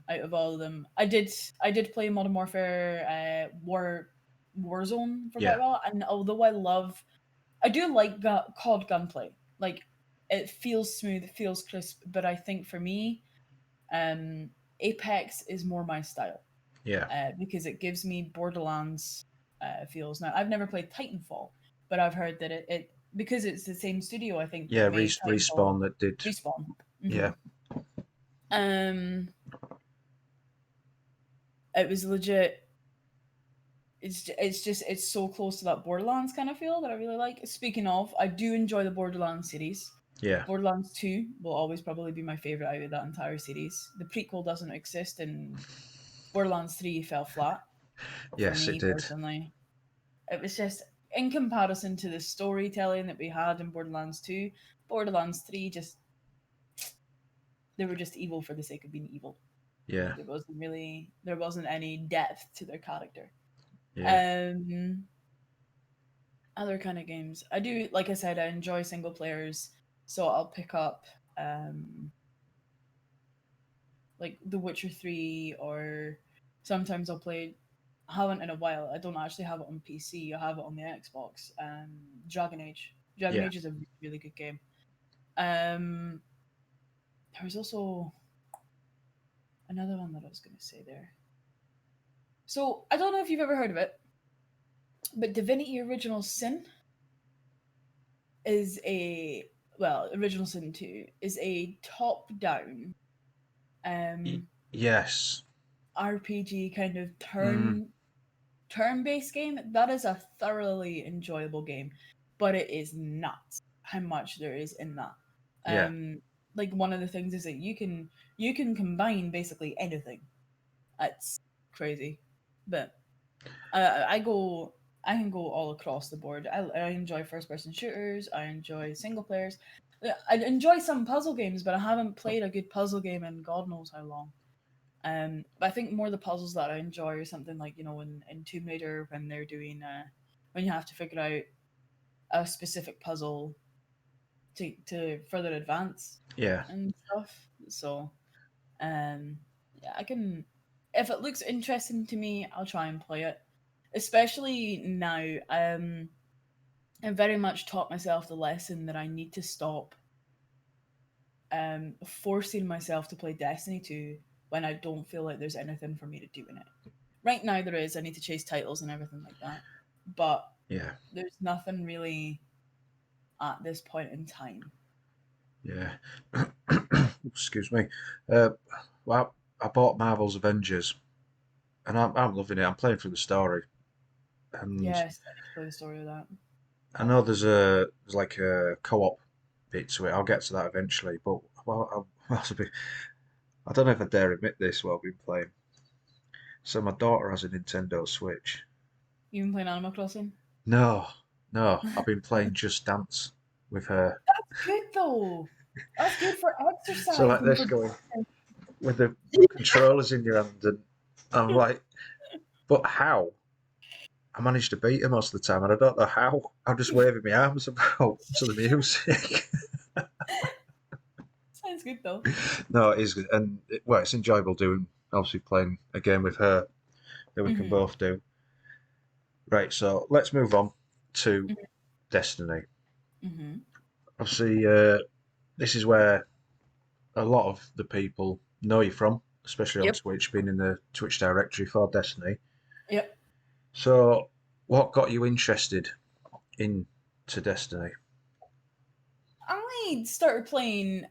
Out of all of them, I did play Modern Warfare, Warzone for quite yeah, a while, and although I do like COD gunplay. Like it feels smooth, it feels crisp, but I think for me, um, Apex is more my style yeah, because it gives me Borderlands feels. Now, I've never played Titanfall, but I've heard that it because it's the same studio, I think, yeah. that made Titanfall Respawn that did. Respawn. Yeah, Um, it was legit. It's so close to that Borderlands kind of feel that I really like. Speaking of, I do enjoy the Borderlands series. yeah. Borderlands 2 will always probably be my favorite out of that entire series. The prequel doesn't exist, and Borderlands 3 fell flat for Yes, it me did. personally. It was just in comparison to the storytelling that we had in Borderlands 2, Borderlands 3 just they were just evil for the sake of being evil. Yeah, There wasn't any depth to their character. yeah, Um Other kind of games. I do, like I said, I enjoy single players, so I'll pick up um like The Witcher 3, or sometimes I'll play. I haven't in a while. I don't actually have it on PC. I have it on the Xbox. Dragon Age. Dragon yeah. Age is a really good game. Um, there was also another one that I was going to say there. So I don't know if you've ever heard of it, but Divinity Original Sin is a Original Sin 2 is a top-down Y- um yes. RPG kind of Mm, turn-based game. That is a thoroughly enjoyable game, but it is nuts how much there is in that. yeah, Um, like one of the things is that you can combine basically anything. It's crazy, but I go. I can go all across the board. I enjoy first-person shooters. I enjoy single players. I enjoy some puzzle games, but I haven't played a good puzzle game in God knows how long. But I think more the puzzles that I enjoy are something like in Tomb Raider when they're doing when you have to figure out a specific puzzle to further advance yeah, and stuff. So um, yeah, I can if it looks interesting to me, I'll try and play it. Especially now, I very much taught myself the lesson that I need to stop forcing myself to play Destiny 2 when I don't feel like there's anything for me to do in it. Right now there is. I need to chase titles and everything like that. But yeah, there's nothing really at this point in time. yeah. Excuse me. Uh, well, I bought Marvel's Avengers, and I'm loving it. I'm playing through the story, and Yes, I need to play the story of that. I know there's like a co-op bit to it. I'll get to that eventually. But I don't know if I dare admit this while I've been playing. So my daughter has a Nintendo Switch. You been playing Animal Crossing? No, no, I've been playing Just Dance with her. That's good though. That's good for So exercise like and this for going with the controllers in your hand, and I'm like, but how? I managed to beat her most of the time, and I don't know how. I'm just waving my arms about to the music. sounds good though. No, it is good, and it's enjoyable doing. Obviously, playing a game with her that we can Hmm. both do. Right, so let's move on to Destiny. Hmm. Obviously, this is where a lot of the people know you from, especially on Yep. Twitch, being in the Twitch directory for Destiny. Yep. So, what got you interested into Destiny? I started playing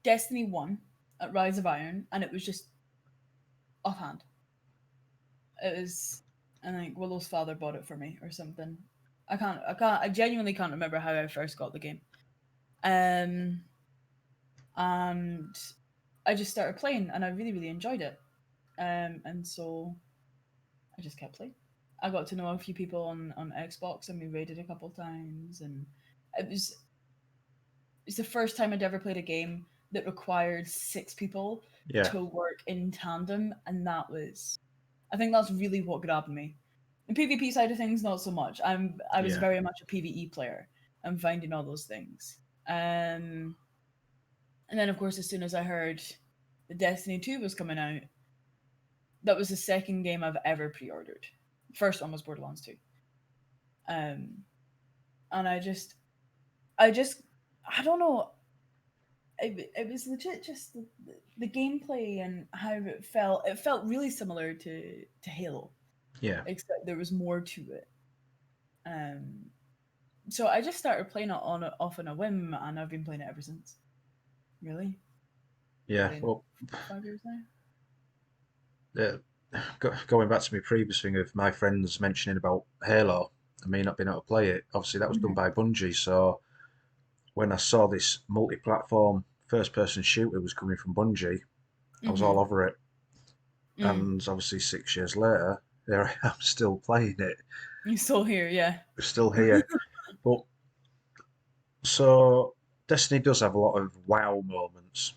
Destiny 1 at Rise of Iron, and it was just offhand. It was, I think Willow's father bought it for me or something. I genuinely can't remember how I first got the game. Um, and I just started playing, and I really, really enjoyed it. And so I just kept playing. I got to know a few people on Xbox, and we raided a couple times, and it was it's the first time I'd ever played a game that required 6 people Yeah, to work in tandem, and I think that's really what grabbed me. The PvP side of things, not so much. I was yeah, very much a PvE player. I'm finding all those things. And then of course, as soon as I heard the Destiny 2 was coming out, that was the second game I've ever pre-ordered. First one was Borderlands 2. Um, and I just, I don't know. It was legit just the gameplay and how it felt. It felt really similar to Halo, yeah, except there was more to it. Um, so I just started playing it off on a whim, and I've been playing it ever since. Really, yeah. playing Well, 5 years now. uh, going back to my previous thing of my friends mentioning about Halo and me not being able to play it, obviously that was done Mm-hmm. by Bungie. So when I saw this multi-platform first-person shooter was coming from Bungie, I was Mm-hmm. all over it. Mm. And obviously 6 years later, there I am still playing it. You're still here, yeah. We're still here. But so Destiny does have a lot of wow moments.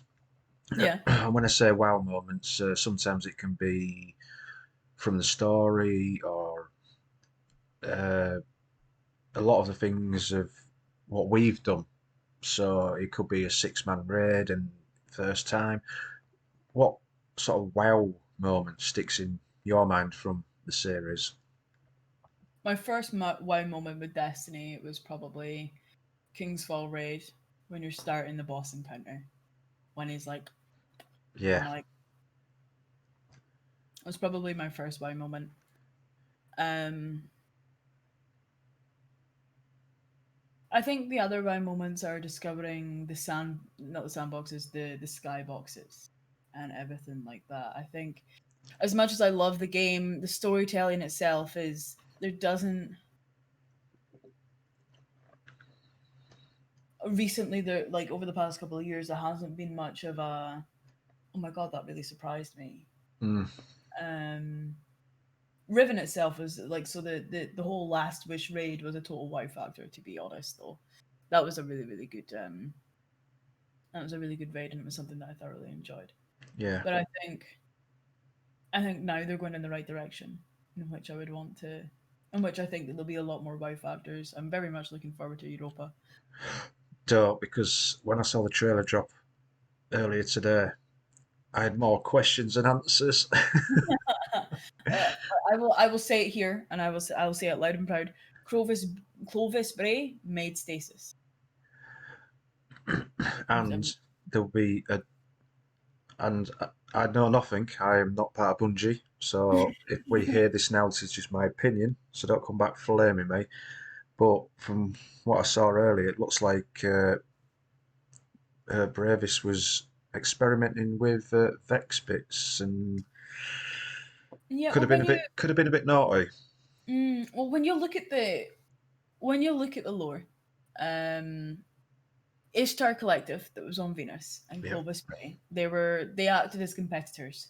Yeah. And when I say wow moments, sometimes it can be from the story or uh, a lot of the things of what we've done. So it could be a 6-man raid and first time. What sort of wow moment sticks in your mind from the series? My first wow moment with Destiny was probably Kingsfall Raid when you're starting the boss encounter. When he's like, Yeah, I'm like, it was probably my first wow moment. Um, I think the other wow moments are discovering not the sandboxes, the sky boxes, and everything like that. I think as much as I love the game, the storytelling itself is there doesn't recently there like over the past couple of years there hasn't been much of a oh my god that really surprised me. mm, Um, Riven itself was like so the whole Last Wish raid was a total wow factor to be honest though. That was a really really good that was a really good raid and it was something that I thoroughly enjoyed. yeah. But I think now they're going in the right direction in which I would want to in which I think that there'll be a lot more wow factors. I'm very much looking forward to Europa. Dope, because when I saw the trailer drop earlier today, I had more questions than answers. I will say it here and I will say it loud and proud. Clovis Clovis Bray made stasis. And there'll be a and I know nothing. I am not part of Bungie, so if we hear this now, this is just my opinion. So don't come back flaming me. But from what I saw earlier, it looks like Bravis was experimenting with Vex bits and Yeah, could well have been when a you bit naughty. well when you look at the lore, um, Ishtar Collective that was on Venus and Yeah. Clovis Bray, they acted as competitors.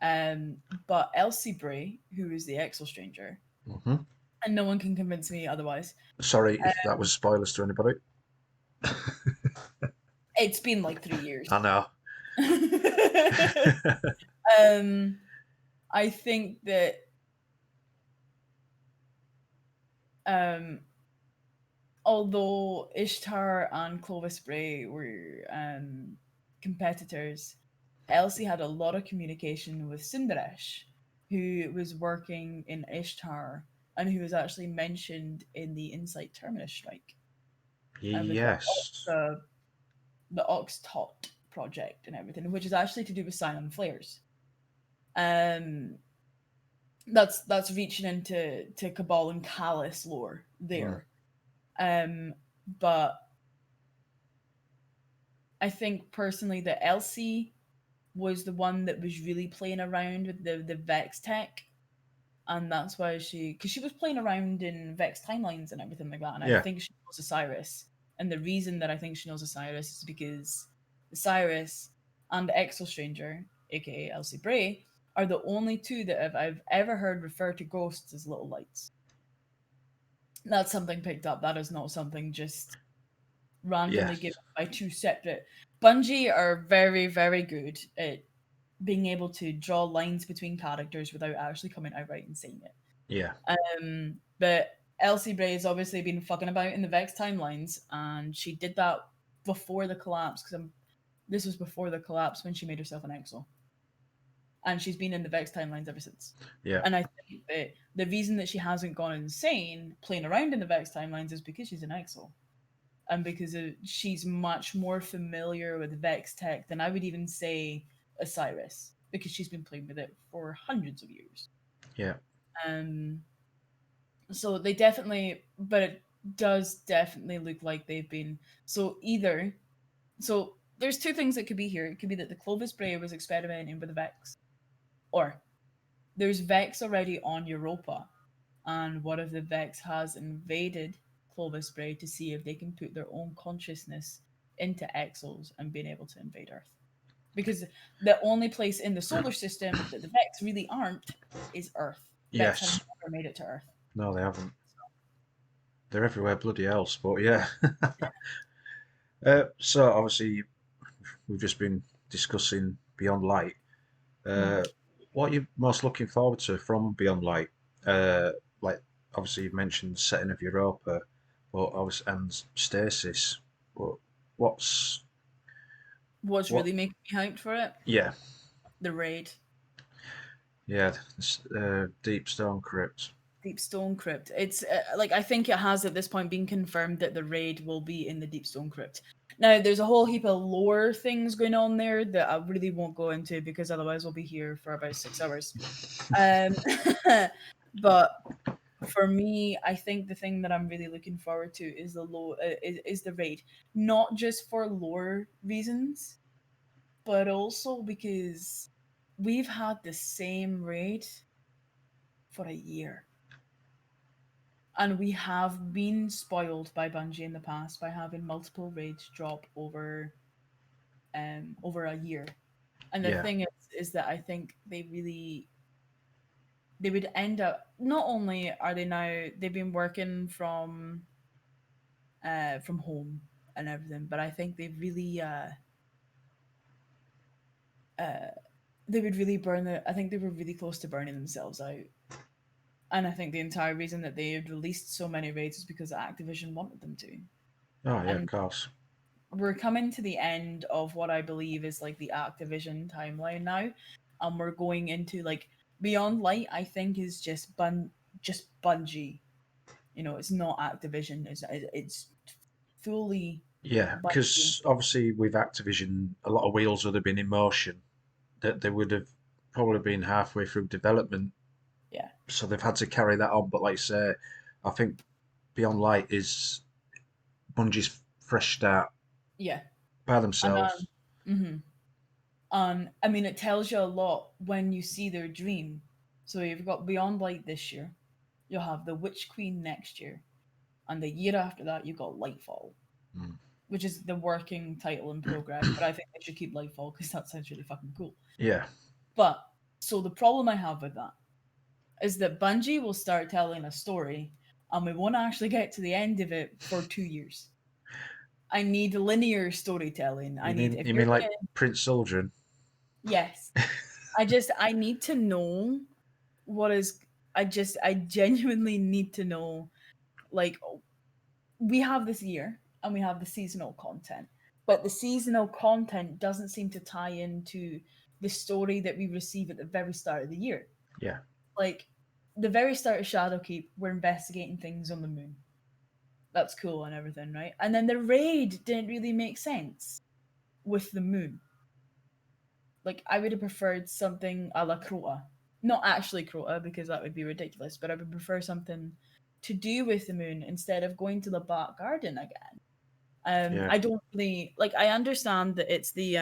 Um, but Elsie Bray, who is the Exo Stranger, Hmm. and no one can convince me otherwise. Sorry if that was spoilers to anybody. It's been like 3 years. I know. um, I think that um, although Ishtar and Clovis Bray were competitors, Elsie had a lot of communication with Cinderesh, who was working in Ishtar and who was actually mentioned in the Insight Terminus strike with Yes. the Ox Tot project and everything, which is actually to do with Cyan Flares. Um, that's reaching into Cabal and Callus lore Mm. there. Um, but I think personally that Elsie was the one that was really playing around with the Vex tech, and that's why because she was playing around in Vex timelines and everything like that, and I Yeah, think she knows Osiris. And the reason that I think she knows Osiris is because Osiris and Exo Stranger, aka Elsie Bray, are the only two that I've ever heard refer to ghosts as little lights. That's something picked up. That is not something just yeah, randomly given by two separate. Bungie are very, very good at being able to draw lines between characters without actually coming outright and saying it. yeah, But Elsie Bray has obviously been fucking about in the Vex timelines, and she did that before the collapse. Because this was before the collapse when she made herself an Exo, and she's been in the Vex timelines ever since. yeah, And I think that the reason that she hasn't gone insane playing around in the Vex timelines is because she's an Exo, and because she's much more familiar with Vex tech than I would even say Osiris, because she's been playing with it for hundreds of years. yeah, Um, so they definitely, but it does definitely look like they've been. So either, so there's two things that could be here. It could be that the Clovis Bray was experimenting with the Vex, or there's Vex already on Europa, and one of the Vex has invaded Clovis Bray to see if they can put their own consciousness into Exos and being able to invade Earth. Because the only place in the solar system that the Vex really aren't is Earth. Vex have yes. never made it to Earth. No, they haven't. They're everywhere, bloody else. But yeah. So obviously we've just been discussing Beyond Light. Mm. Uh, what are you most looking forward to from Beyond Light? Uh, like obviously you've mentioned the setting of Europa, but obviously and Stasis. But what's What's what? really making me hyped for it? Yeah, The raid. yeah. Deep Stone Crypt. Deep Stone Crypt. It's like I think it has at this point been confirmed that the raid will be in the Deep Stone Crypt. Now, there's a whole heap of lore things going on there that I really won't go into because otherwise we'll be here for about 6 hours. Um, but for me, I think the thing that I'm really looking forward to is is the raid, not just for lore reasons, but also because we've had the same raid for a year. And we have been spoiled by Bungie in the past by having multiple raids drop over a year. And the Yeah, thing is that I think they would end up, not only are they now they've been working from home and everything, but I think uh they would really I think they were really close to burning themselves out. And I think the entire reason that they had released so many raids is because Activision wanted them to. oh yeah, of And course. we're coming to the end of what I believe is like the Activision timeline now, and we're going into like Beyond Light. I think is just Bungie. You know, it's not Activision. It's fully Yeah, Bungie. because obviously with Activision, a lot of wheels would have been in motion. That they would have probably been halfway through development, Yeah, so they've had to carry that on. But like I say, I think Beyond Light is Bungie's fresh start yeah, by and themselves. I mean, it tells you a lot when you see their dream. So you've got Beyond Light this year. You'll have the Witch Queen next year, and the year after that you've got Lightfall, Mm. which is the working title in progress. But I think they should keep Lightfall because that sounds really fucking cool. Yeah, But so the problem I have with that is that Bungie will start telling a story, and we won't actually get to the end of it for 2 years. I need linear storytelling. I need if you you're mean like gonna Prince Soldier? yes, I need to know what is. I genuinely need to know like we have this year and we have the seasonal content, but the seasonal content doesn't seem to tie into the story that we receive at the very start of the year. Yeah, Like the very start of Shadowkeep, we're investigating things on the moon. That's cool and everything, right? And then the raid didn't really make sense with the moon. Like I would have preferred something a la Crota. Not actually Crota, because that would be ridiculous, but I would prefer something to do with the moon instead of going to the Black Garden again Yeah. I don't really like. I understand that it's the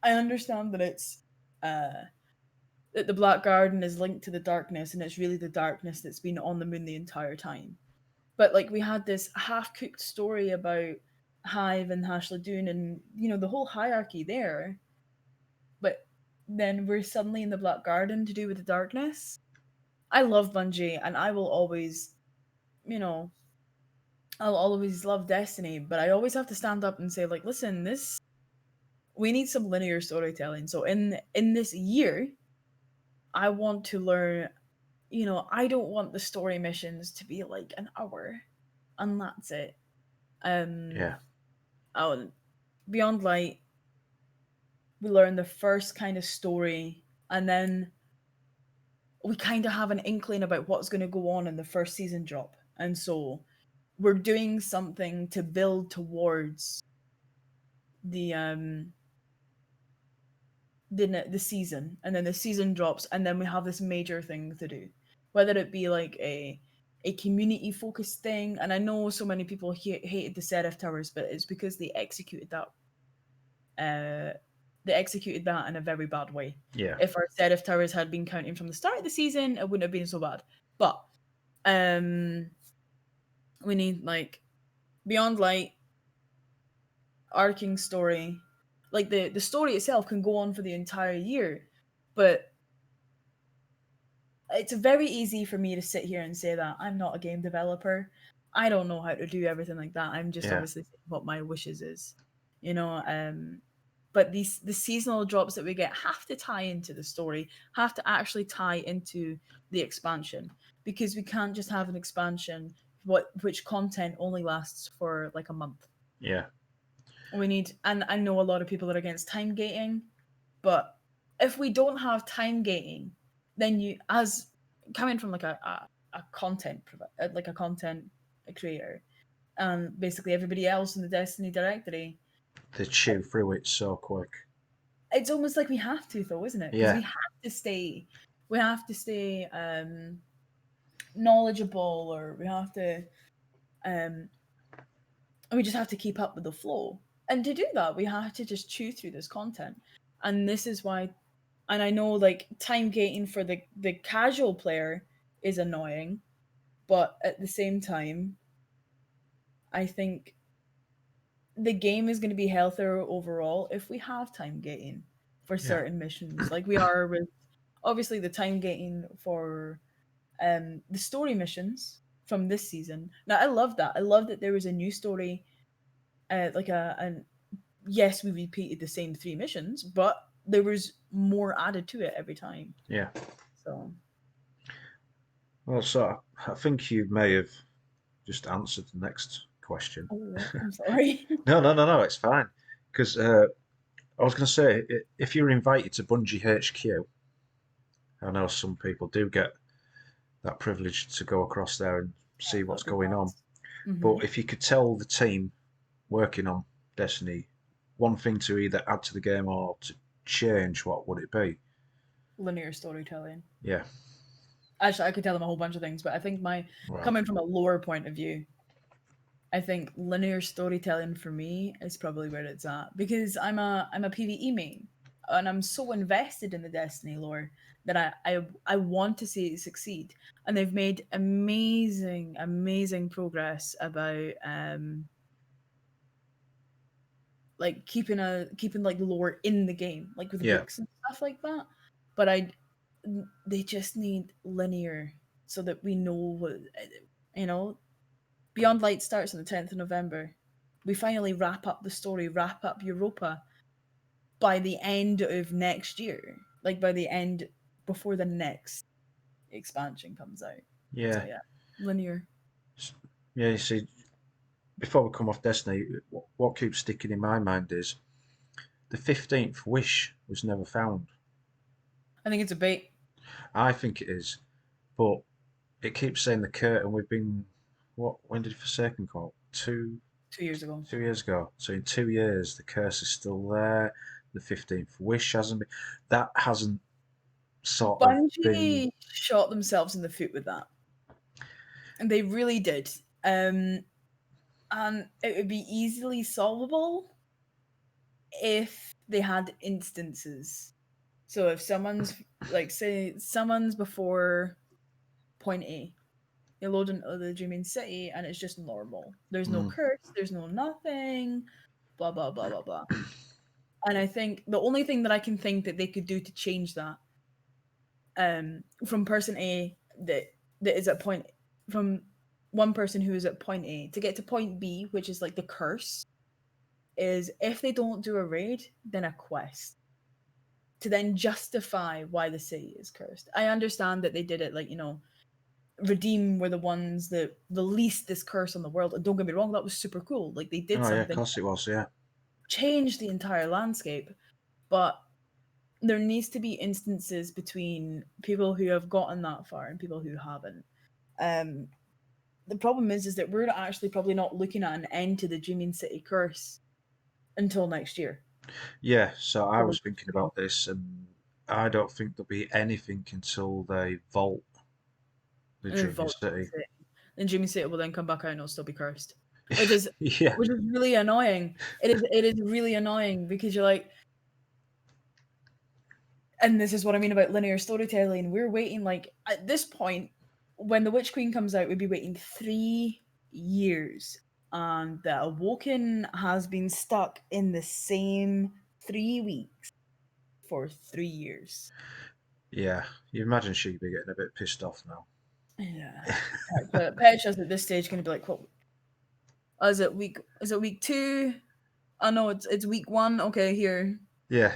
I understand that it's uh that the Black Garden is linked to the darkness, and it's really the darkness that's been on the moon the entire time. But like we had this half-cooked story about Hive and Hashladoon, and the whole hierarchy there. But then we're suddenly in the Black Garden to do with the darkness. I love Bungie, and I will always, you know, I'll always love Destiny. But I always have to stand up and say, like, listen, this we need some linear storytelling. So in this year, I want to learn. I don't want the story missions to be like an hour, and that's it. Yeah. Oh, Beyond Light, we learn the first kind of story, and then we kind of have an inkling about what's going to go on in the first season drop. And so we're doing something to build towards the the season, and then the season drops, and then we have this major thing to do, whether it be like a community focused thing. And I know so many people hated the Seraph Towers, but it's because uh they executed that in a very bad way. Yeah. If our Seraph Towers had been counting from the start of the season, it wouldn't have been so bad. But um we need like Beyond Light, arcing story. Like the story itself can go on for the entire year, but it's very easy for me to sit here and say that I'm not a game developer. I don't know how to do everything like that. I'm just Yeah. obviously saying what my wishes is, you know. But the seasonal drops that we get have to tie into the story, have to actually tie into the expansion, because we can't just have an expansion which content only lasts for like a month. Yeah. We need, and I know a lot of people are against time gating, but if we don't have time gating, then as coming from like a content like a content creator, and basically everybody else in the Destiny directory, They chew through it so quick. it's almost like we have to, though, isn't it? Because Yeah. we have to stay knowledgeable, or um, we just have to keep up with the flow. And to do that, we have to just chew through this content. And this is why, and I know like time gating for the casual player is annoying, but at the same time, I think the game is going to be healthier overall if we have time gating for Yeah. certain missions, like we are with obviously the time gating for the story missions from this season. Now I love that. I love that there was a new story, like an yes, we repeated the same three missions, but there was more added to it every time. Yeah. So, Well, so I think you may have just answered the next question. oh, I'm sorry. No, no, no, no. It's fine. Because I was going to say, if you're invited to Bungie HQ, I know some people do get that privilege to go across there and see That what's would be going on. nice. Hmm. But if you could tell the team working on Destiny one thing to either add to the game or to change, what would it be? Linear storytelling. Yeah. Actually, I could tell them a whole bunch of things, but I think my Well, coming from a lore point of view, I think linear storytelling for me is probably where it's at, because I'm a PvE main, and I'm so invested in the Destiny lore that I want to see it succeed. And they've made amazing progress about like keeping like lore in the game, like with yeah, books and stuff like that. But they just need linear so that we know what, you know. Beyond Light starts on the 10th of November. We finally wrap up the story, wrap up Europa by the end of next year, like by the end before the next expansion comes out. So yeah, yeah, linear. yeah. You see, before we come off Destiny, what keeps sticking in my mind is the 15th wish was never found. I think it's a bait. I think it is, but it keeps saying the curtain. We've been what? When did Forsaken come out? 2 years ago. 2 years ago. So in 2 years, the curse is still there. The 15th wish hasn't been. That hasn't sort of been. Bungie shot themselves in the foot with that, and they really did. Um, and it would be easily solvable if they had instances. So if someone's like, say someone's before point A, they load into the Dreaming City and it's just normal. There's no Mm. curse, there's no nothing, blah blah blah blah blah. And I think the only thing that I can think that they could do to change that, from person A that is at point, from one person who is at point A to get to point B, which is like the curse, is if they don't do a raid, then a quest to then justify why the city is cursed. I understand that they did it like, Redeem were the ones that released this curse on the world. And don't get me wrong, that was super cool. Like they did Oh yeah, of something, course it was. Yeah, changed the entire landscape. But there needs to be instances between people who have gotten that far and people who haven't. Um, the problem is that we're actually probably not looking at an end to the Dreaming City curse until next year. yeah. So I Probably. was thinking about this, and I don't think there'll be anything until they vault the And Dreaming Vault Dreaming City. City. And Dreaming City will then come back out and it'll still be cursed. Which is Yeah, which is really annoying. It is really annoying because you're like, and this is what I mean about linear storytelling. We're waiting, like, at this point, when the Witch Queen comes out, we'd be waiting 3 years. And the Awoken has been stuck in the same 3 weeks for 3 years. yeah. You imagine she'd be getting a bit pissed off now. Yeah. Petra's at this stage gonna be like, what, is it week 2? Oh no, it's week 1. Okay, here. Yeah,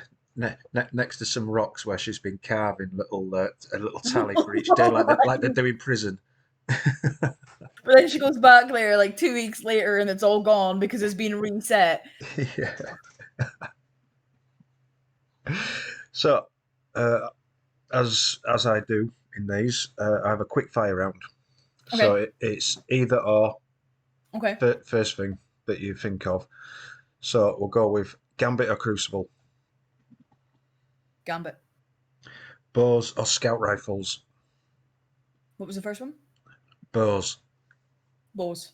next to some rocks where she's been carving a little tally for each day, like they do in prison. But then she goes back there like 2 weeks later and it's all gone because it's been reset. Yeah. So, uh, as I do in these, I have a quick fire round. So Okay. it's either or. Okay. First thing that you think of. So we'll go with Gambit or Crucible, Gambit. bows or scout rifles, What was the first one? bows, Bows.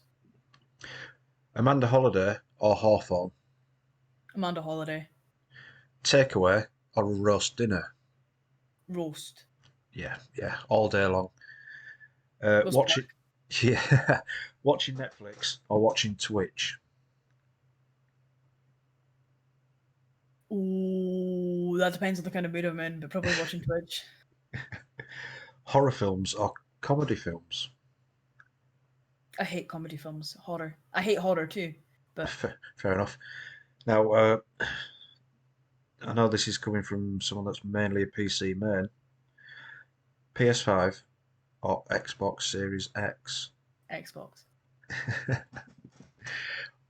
Amanda Holiday or Hawthorne, Amanda Holiday. takeaway or roast dinner. Roast. Yeah, yeah, all day long. Roast Watching, pork. yeah, watching Netflix or watching Twitch. Ooh, that depends on the kind of mood I'm in, but probably watching Twitch. Horror films or comedy films. I hate comedy films. Horror. I hate horror too. But Fair enough. Now, I know this is coming from someone that's mainly a PC man. PS5 or Xbox Series X. Xbox.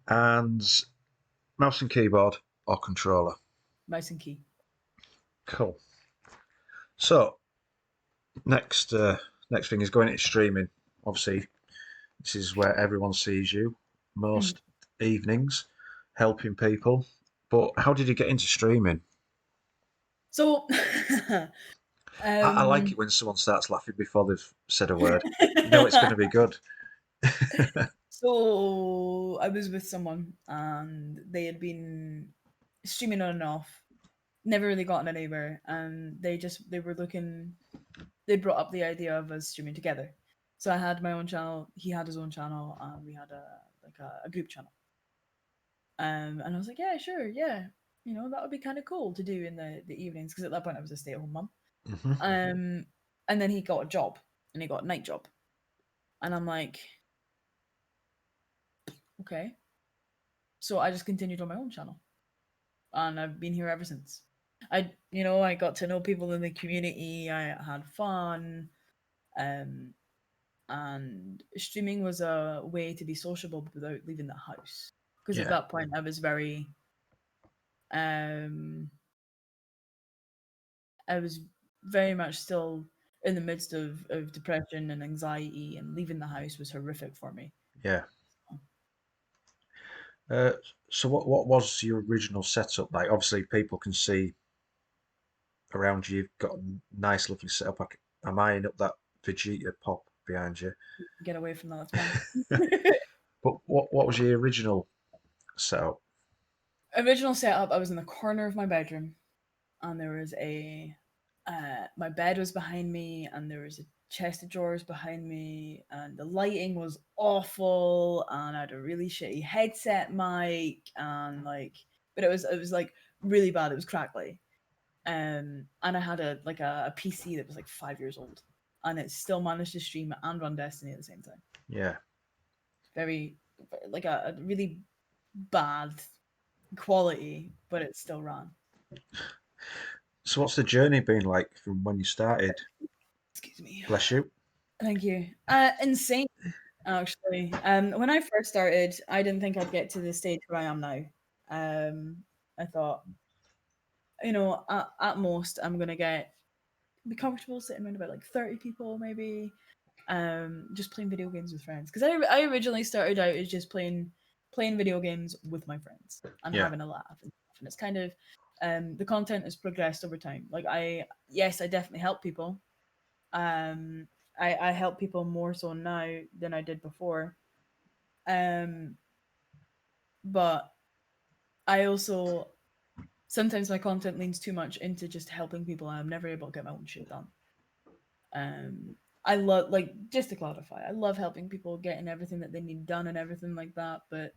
And mouse and keyboard or controller. Mouse and key. Cool. So next thing is going into streaming. Obviously, this is where everyone sees you Mm. most evenings, helping people. But how did you get into streaming? So I like um it when someone starts laughing before they've said a word. You know it's going to be good. so I was with someone and they had been streaming on and off, never really gotten anywhere, and they were looking, they brought up the idea of us streaming together. So I had my own channel, he had his own channel, and we had a group channel. And I was like, yeah, sure, yeah, that would be kind of cool to do in the evenings because at that point I was a stay-at-home mum. Hmm. Um, and then he got a job, and he got a night job, and I'm like, okay. So I just continued on my own channel, and I've been here ever since. I got to know people in the community. I had fun, um, and streaming was a way to be sociable without leaving the house. Because at Yeah, that point, um, I was very much still in the midst of depression and anxiety, and leaving the house was horrific for me. yeah. Uh, so what was your original setup like? Obviously, people can see around you. You've got a nice, lovely setup. Am I eyeing up that Vegeta pop behind you? Get away from that, that's mine. But what was your original setup? Original setup, I was in the corner of my bedroom, and there was a my bed was behind me, and there was a chest of drawers behind me, and the lighting was awful, and I had a really shitty headset mic, and like, but it was like really bad. It was crackly, and I had a PC that was like 5 years old, and it still managed to stream and run Destiny at the same time. Yeah. Very like a really bad quality, but it still ran. So what's the journey been like from when you started? Excuse me. Bless you. Thank you. Insane, actually. When I first started, I didn't think I'd get to the stage where I am now. I thought, at most, I'm gonna be comfortable sitting around about like 30 people, maybe. Just playing video games with friends. Because I originally started out as just playing video games with my friends and Yeah. having a laugh and stuff. And it's kind of the content has progressed over time. Like I definitely help people. Um, I help people more so now than I did before. Um, but I also sometimes my content leans too much into just helping people, and I'm never able to get my own shit done. I love, like, just to clarify, I love helping people getting everything that they need done and everything like that. But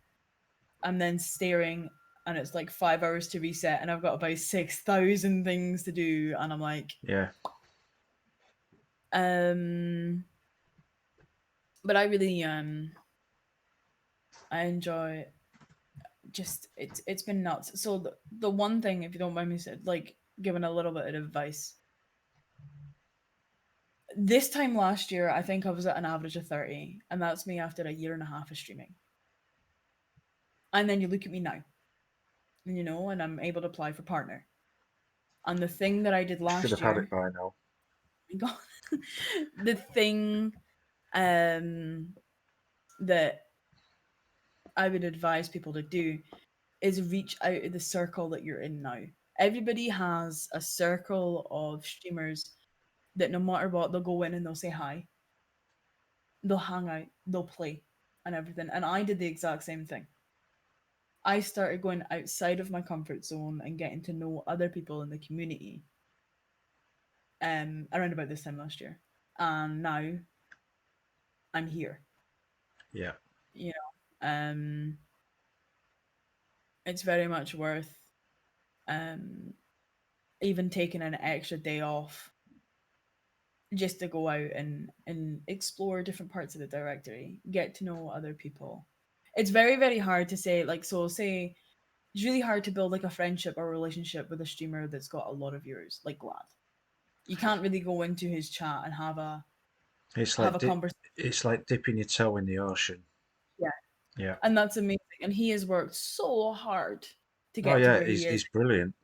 I'm then staring, and it's like 5 hours to reset, and I've got about 6,000 things to do, and I'm like, Yeah. um, but I really I enjoy just it's been nuts. So the one thing, if you don't mind me said, like giving a little bit of advice. This time last year, I think I was at an average of 30, and that's me after a year and a half of streaming. And then you look at me now, and I'm able to apply for partner. And the thing that I did Should last have had year, it by now. my God, the thing um, that I would advise people to do is reach out of the circle that you're in now. Everybody has a circle of streamers that no matter what, they'll go in and they'll say hi, they'll hang out, they'll play, and everything. And I did the exact same thing. I started going outside of my comfort zone and getting to know other people in the community around about this time last year. And now I'm here. Yeah. You it's very much worth um even taking an extra day off just to go out and explore different parts of the directory, get to know other people. It's very, very hard to say, like, so say it's really hard to build like a friendship or relationship with a streamer that's got a lot of viewers, like Glad. You can't really go into his chat and It's have like a conversation. it's like dipping your toe in the ocean. Yeah. Yeah. And that's amazing. And he has worked so hard to Oh get to yeah, where he is. he's brilliant.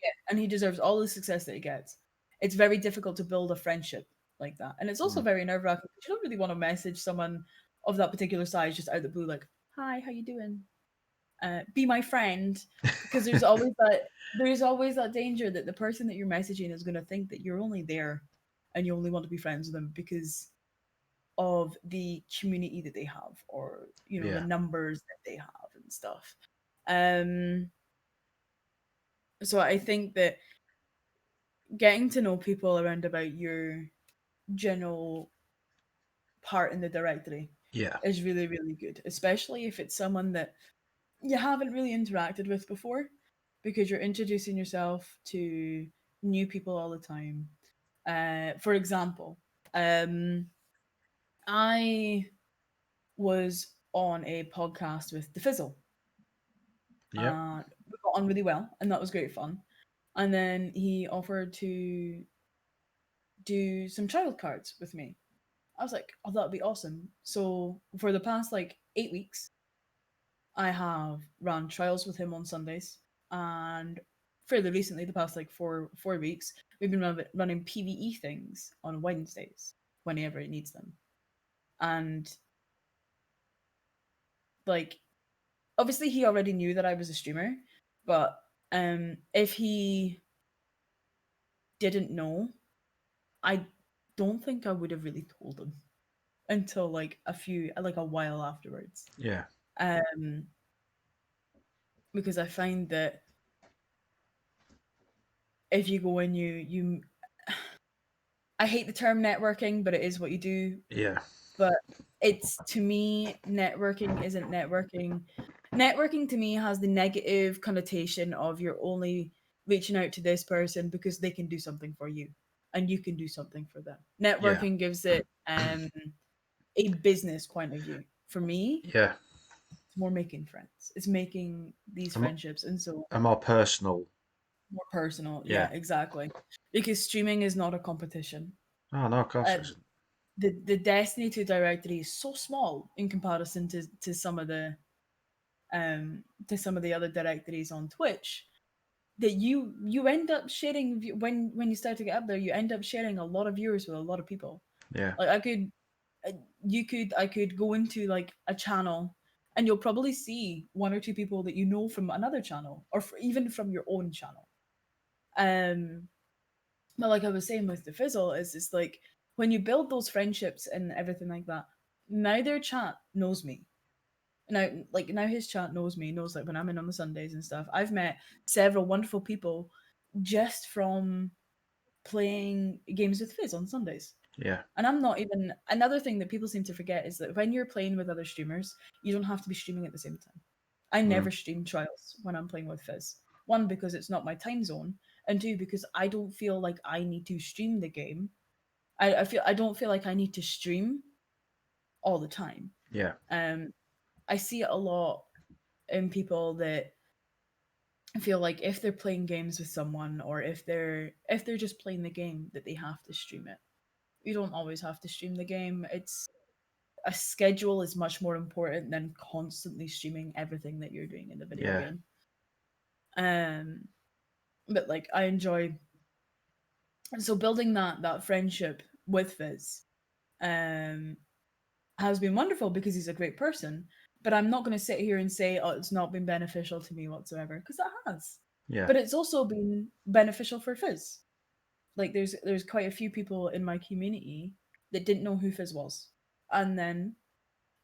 Yeah. And he deserves all the success that he gets. It's very difficult to build a friendship like that. And it's also Mm. very nerve wracking. You don't really want to message someone of that particular size just out of the blue, like, hi, how you doing? Be my friend. Because there's always that danger that the person that you're messaging is gonna think that you're only there and you only want to be friends with them because of the community that they have, or the Yeah. numbers that they have and stuff. um so I think that getting to know people around about your general part in the directory Yeah. is really, really good, especially if it's someone that you haven't really interacted with before, because you're introducing yourself to new people all the time. For example, I was on a podcast with DeFizzle. Yep. We got on really well, and that was great fun. And then he offered to do some child cards with me. I was like, oh, that'd be awesome. So for the past like 8 weeks, I have run trials with him on Sundays, and fairly recently, the past like four weeks, we've been running PVE things on Wednesdays whenever he needs them. And like, obviously, he already knew that I was a streamer, but if he didn't know, I don't think I would have really told him. until like a while afterwards. Yeah. Um, because I find that if you go in, I hate the term networking, but it is what you do. Yeah. But it's, to me, networking isn't networking. Networking to me has the negative connotation of you're only reaching out to this person because they can do something for you and you can do something for them. Yeah. Networking gives it a business point of view. For me, Yeah. it's more making friends. It's making these A, mo- friendships and so a more personal. more personal. Yeah. Yeah, exactly. Because streaming is not a competition. Oh no, of course Uh, it isn't. the Destiny 2 directory is so small in comparison to some of the other directories on Twitch that you end up sharing when you start to get up there, you end up sharing a lot of viewers with a lot of people. Yeah. Like uh, I could go into like a channel and you'll probably see one or two people that you know from another channel or even from your own channel. Um, but like I was saying with the fizzle, is it's like when you build those friendships and everything like that. Now their chat knows me. Now his chat knows me, knows like when I'm in on the Sundays and stuff. I've met several wonderful people just from playing games with Fizz on Sundays. Yeah. And I'm not even another thing that people seem to forget is that when you're playing with other streamers, you don't have to be streaming at the same time. I Mm. never stream trials when I'm playing with Fizz. One, because it's not my time zone, and two, because I don't feel like I need to stream the game. I don't feel like I need to stream all the time. Yeah. Um, I see it a lot in people that feel like if they're playing games with someone or if they're just playing the game that they have to stream it. You don't always have to stream the game. It's a schedule is much more important than constantly streaming everything that you're doing in the video Yeah. game. Um but like I enjoy so building that friendship with Fizz um has been wonderful because he's a great person. But I'm not going to sit here and say, oh, it's not been beneficial to me whatsoever, because it has. Yeah. But it's also been beneficial for Fizz. Like there's quite a few people in my community that didn't know who Fizz was, and then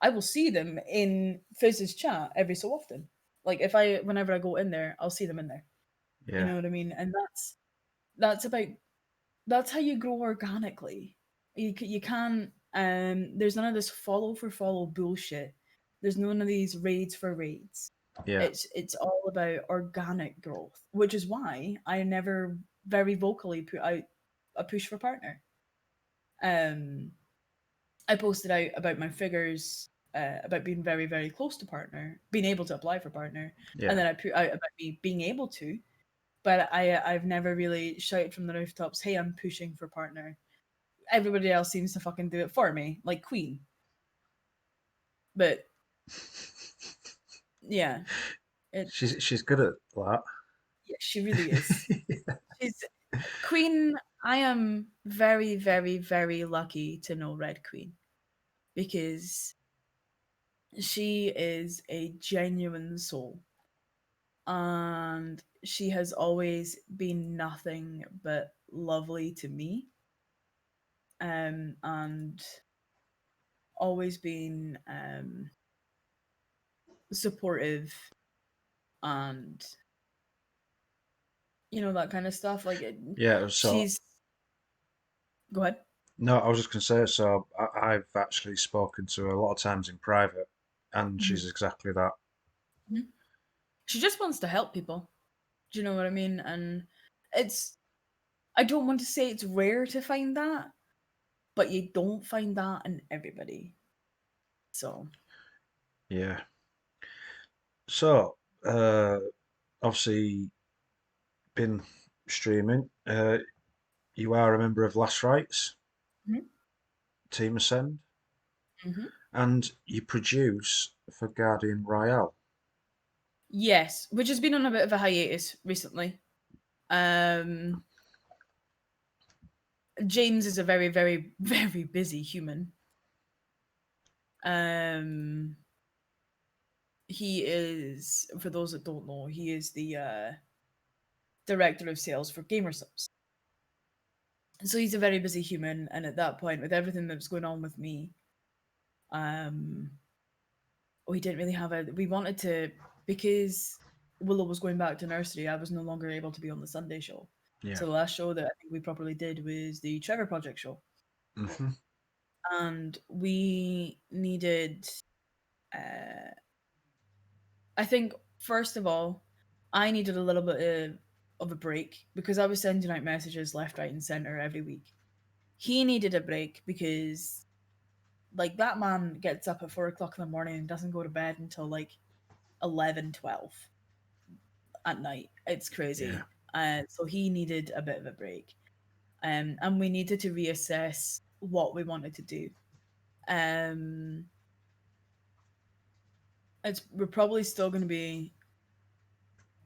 I will see them in Fizz's chat every so often. Like whenever I go in there, I'll see them in there. You Yeah. know what I mean? And that's about that's how you grow organically. You can't. There's none of this follow for follow bullshit. There's none of these raids for raids. Yeah. It's all about organic growth, which is why I never very vocally put out a push for partner. Um, I posted out about my figures, about being very very close to partner, being able to apply for partner, and Yeah. then I put out about me being able to, but I've never really shouted from the rooftops, "Hey, I'm pushing for partner." Everybody else seems to fucking do it for me, like Queen. But yeah, it She's good at that. yeah, she really is. She's Queen. I am very very very lucky to know Red Queen because she is a genuine soul, and she has always been nothing but lovely to me. And always been supportive and that kind of stuff. Like Yeah. So she's go ahead. no, I was just gonna say. So I've actually spoken to her a lot of times in private, and Mhm. she's exactly that. Mhm. She just wants to help people. Do you know what I mean? And it's I don't want to say it's rare to find that, but you don't find that in everybody. So Yeah. So obviously been streaming. You are a member of Last Rights, Mhm. Team Ascend, Mhm. and you produce for Guardian Royale. Yes, which has been on a bit of a hiatus recently. Um, James is a very, very, very busy human. Um, he is, for those that don't know, he is the director of sales for Gamersubs. So he's a very busy human, and at that point, with everything that was going on with me, Um, we didn't really have a. We wanted to, because Willow was going back to nursery. I was no longer able to be on the Sunday show. Yeah. So the last show that I think we properly did was the Trevor Project show, Hmm. and we needed. I think first of all, I needed a little bit of a break because I was sending out messages left, right, and center every week. He needed a break because like that man gets up at 4 o'clock in the morning and doesn't go to bed until like 11, 12 at night. It's Yeah. crazy. So he needed a bit of a break. And we needed to reassess what we wanted to do. Um, we're probably still going to be,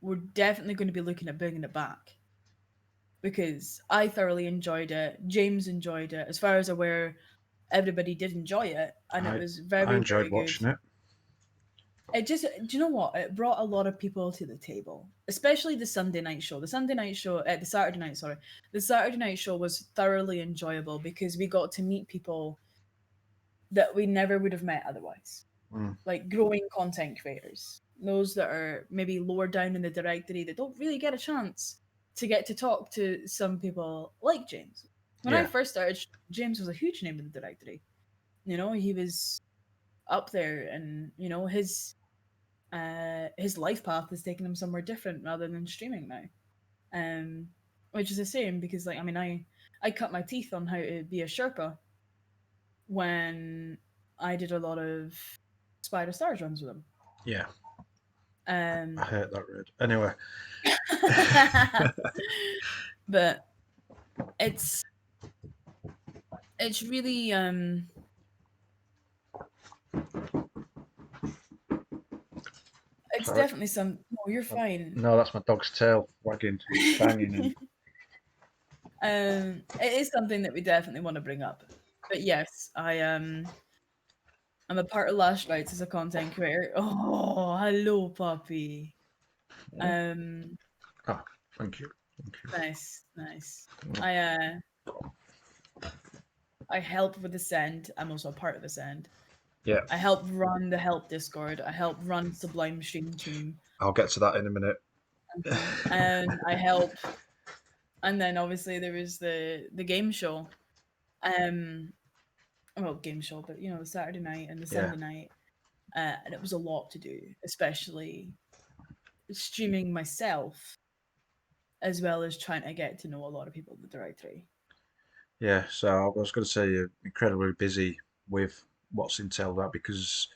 we're definitely going to be looking at bringing it back because I thoroughly enjoyed it. James enjoyed it. As far as aware, everybody did enjoy it, and it I was I very, enjoyed very good. watching it. It just, do you know what? It brought a lot of people to the table, especially the Sunday night show. The Saturday night, sorry. The Saturday night show was thoroughly enjoyable because we got to meet people that we never would have met otherwise. Mm. Like growing content creators, those that are maybe lower down in the directory that don't really get a chance to get to talk to some people like James. When I Yeah. first started, James was a huge name in the directory. You know, he was up there, and you know his life path has taken him somewhere different rather than streaming now. Um, which is a shame because like I mean I cut my teeth on how to be a Sherpa when I did a lot of Spider Stars runs with him. Yeah. I Um, hate that red. Anyway. but it's it's really it's Sorry. definitely some. No, you're fine. No, that's my dog's tail wagging and banging and It is something that we definitely want to bring up. But yes, I'm a part of Lash Rights as a content creator. Oh, hello, puppy. oh, Um, ah, thank you. Thank you. nice, nice. Oh, I uh, I help with the send. I'm also a part of the send. yeah, I help run the help Discord. I help run Sublime Stream Team. I'll get to that in a minute. And I help. And then obviously there was the game show. Um, well, game show, but you know the Saturday night and the Yeah, Sunday night, and it was a lot to do, especially streaming myself as well as trying to get to know a lot of people in the directory. yeah. So I was going to say you're incredibly busy with what's entailed that because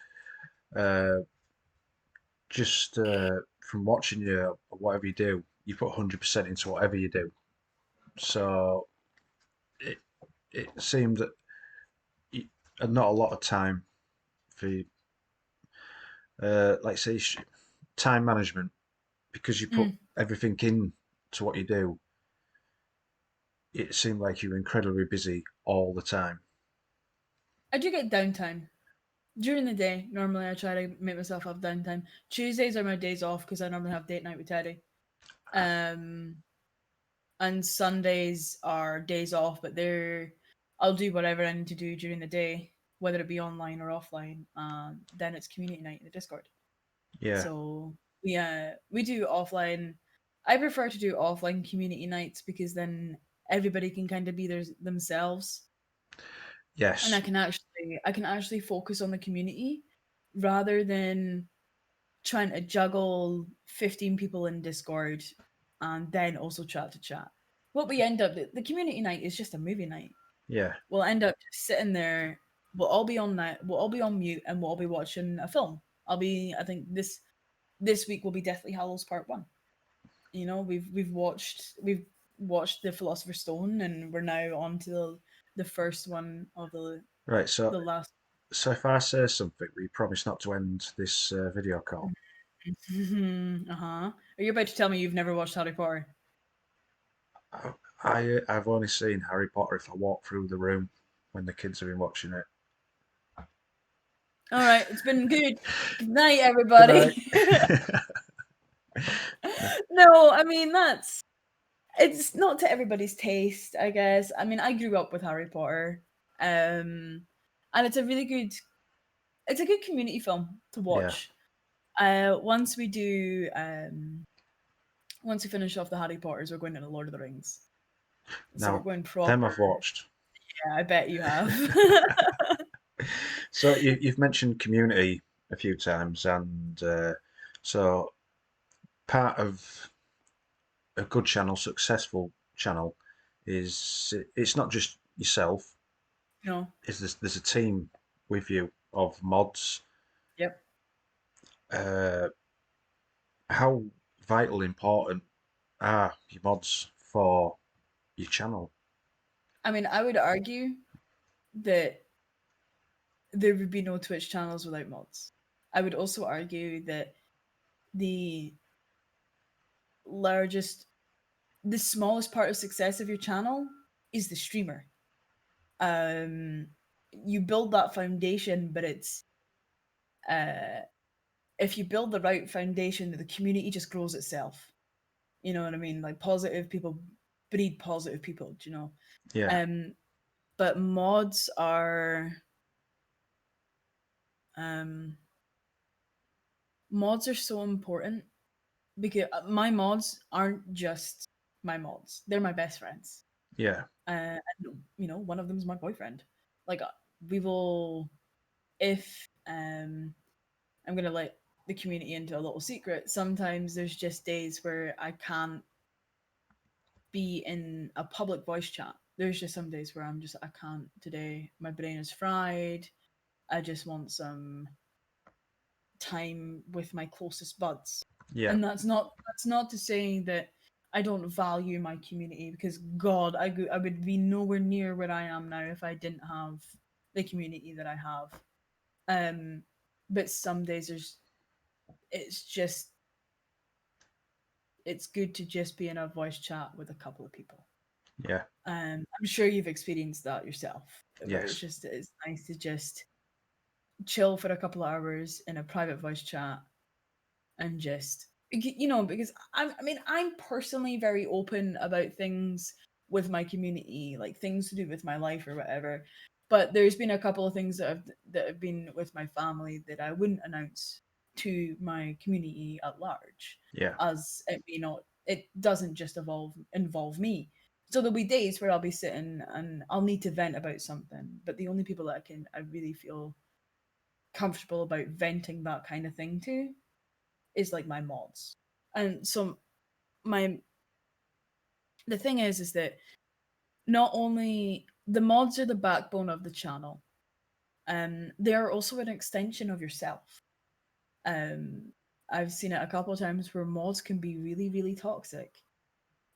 uh, just from watching you, whatever you do, you put 100% into whatever you do. So it it seemed that you had not a lot of time for like say time management because you put Mm. everything in to what you do. It seemed like you were incredibly busy all the time. I do get downtime during the day. Normally, I try to make myself have downtime. Tuesdays are my days off because I normally have date night with Teddy. Um, and Sundays are days off, but I'll do whatever I need to do during the day, whether it be online or offline. Then it's community night in the Discord. Yeah. So we do offline. I prefer to do offline community nights because then everybody can kind of be themselves, and Yes. I can actually focus on the community rather than trying to juggle 15 people in Discord and then also chat to chat. What we end up, the community night is just a movie night. Yeah. We'll end up just sitting there. We'll all be on mute, and we'll all be watching a film. I think this week will be Deathly Hallows Part One. You know, we've watched the Philosopher's Stone, and we're now on to the first one of Right. So, the last. so if I say something, we promise not to end this video call. Uh huh. Are you about to tell me you've never watched Harry Potter? I've only seen Harry Potter if I walk through the room when the kids have been watching it. All right, it's been good. Good night, Good night. everybody. No, I mean it's not to everybody's taste, I guess. I mean, I grew up with Harry Potter, and it's a really good. it's a good community film to Yeah. watch. Once we do, once we finish off the Harry Potters, we're going into Lord of the Rings. So we're Now, going them I've proper. watched. Yeah, I bet you have. So you've mentioned Community a few times, and so part of a good channel, successful channel, is it's not just yourself. No. Is there's a team with you of mods. Yep. Uh, how vital important are your mods for your channel? I mean, I would argue that there would be no Twitch channels without mods. I would also argue that the largest, the smallest part of success of your channel is the streamer. Um, you build that foundation, but it's uh, if you build the right foundation, the community just grows itself. You know what I mean? Like positive people breed positive people. Do you know? Yeah, Um, but um, mods are so important because my mods aren't just my mods; they're my best friends. yeah, And one of them is my boyfriend. Like we will, if I'm gonna let the community into a little secret. Sometimes there's just days where I can't be in a public voice chat. There's just some days where I can't today. My brain is fried. I just want some time with my closest buds. yeah, And that's not to say that I don't value my community because God, I would be nowhere near where I am now if I didn't have the community that I have. Um, but some days it's just it's good to just be in a voice chat with a couple of people. yeah, I'm sure you've experienced that yourself, where yes, it's nice to just chill for a couple of hours in a private voice chat and just because I'm personally very open about things with my community, like things to do with my life or whatever. But there's been a couple of things that have been with my family that I wouldn't announce to my community at large, yeah, as it doesn't just involve me. So there'll be days where I'll be sitting and I'll need to vent about something, but the only people that I really feel comfortable about venting that kind of thing to is like my mods. And so my the thing is that not only the mods are the backbone of the channel, they are also an extension of yourself. Um, I've seen it a couple of times where mods can be really, really toxic.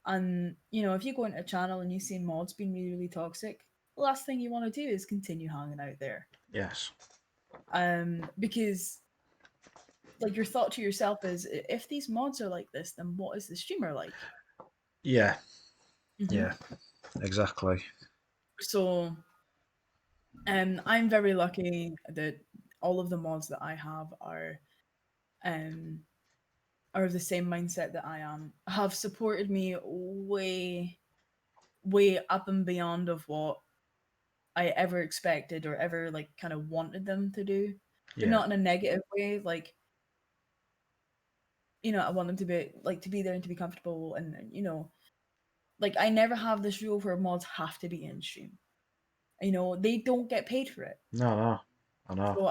And if you go into a channel and you see mods being really, really toxic, the last thing you want to do is continue hanging out there. yes, Because like your thought to yourself is, if these mods are like this, then what is the streamer like? yeah, Mm-hmm. yeah, exactly. So I'm very lucky that all of the mods that I have um are of the same mindset that I am, have supported me way, way up and beyond of what I ever expected or ever like kind of wanted them to do, but Yeah, not in a negative way. Like, I want them to be there and to be comfortable, and like I never have this rule where mods have to be in stream. They don't get paid for it. no, no, I know. So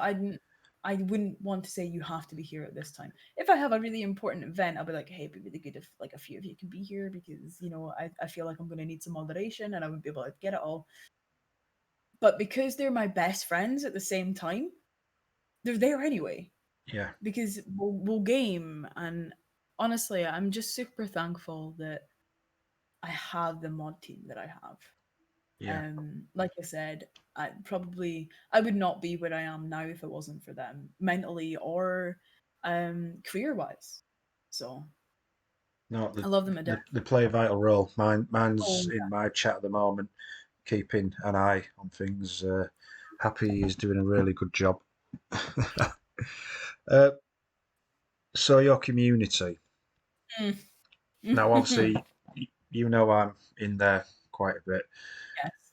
I wouldn't want to say you have to be here at this time. If I have a really important event, I'll be like, hey, it'd be really good if like a few of you can be here because I feel like I'm gonna need some moderation and I wouldn't be able to get it all. But because they're my best friends at the same time, they're there anyway. Yeah, Because we'll game, and honestly, I'm just super thankful that I have the mod team that I have. yeah, Like I said, I would not be where I am now if it wasn't for them, mentally or career wise. So no, I love them to death. they play a vital role. Mine's Oh in my chat at the moment, keeping an eye on things. Happy is doing a really good job. uh, so your community. yeah. Now, Mm. obviously, you know I'm in there quite a Yes.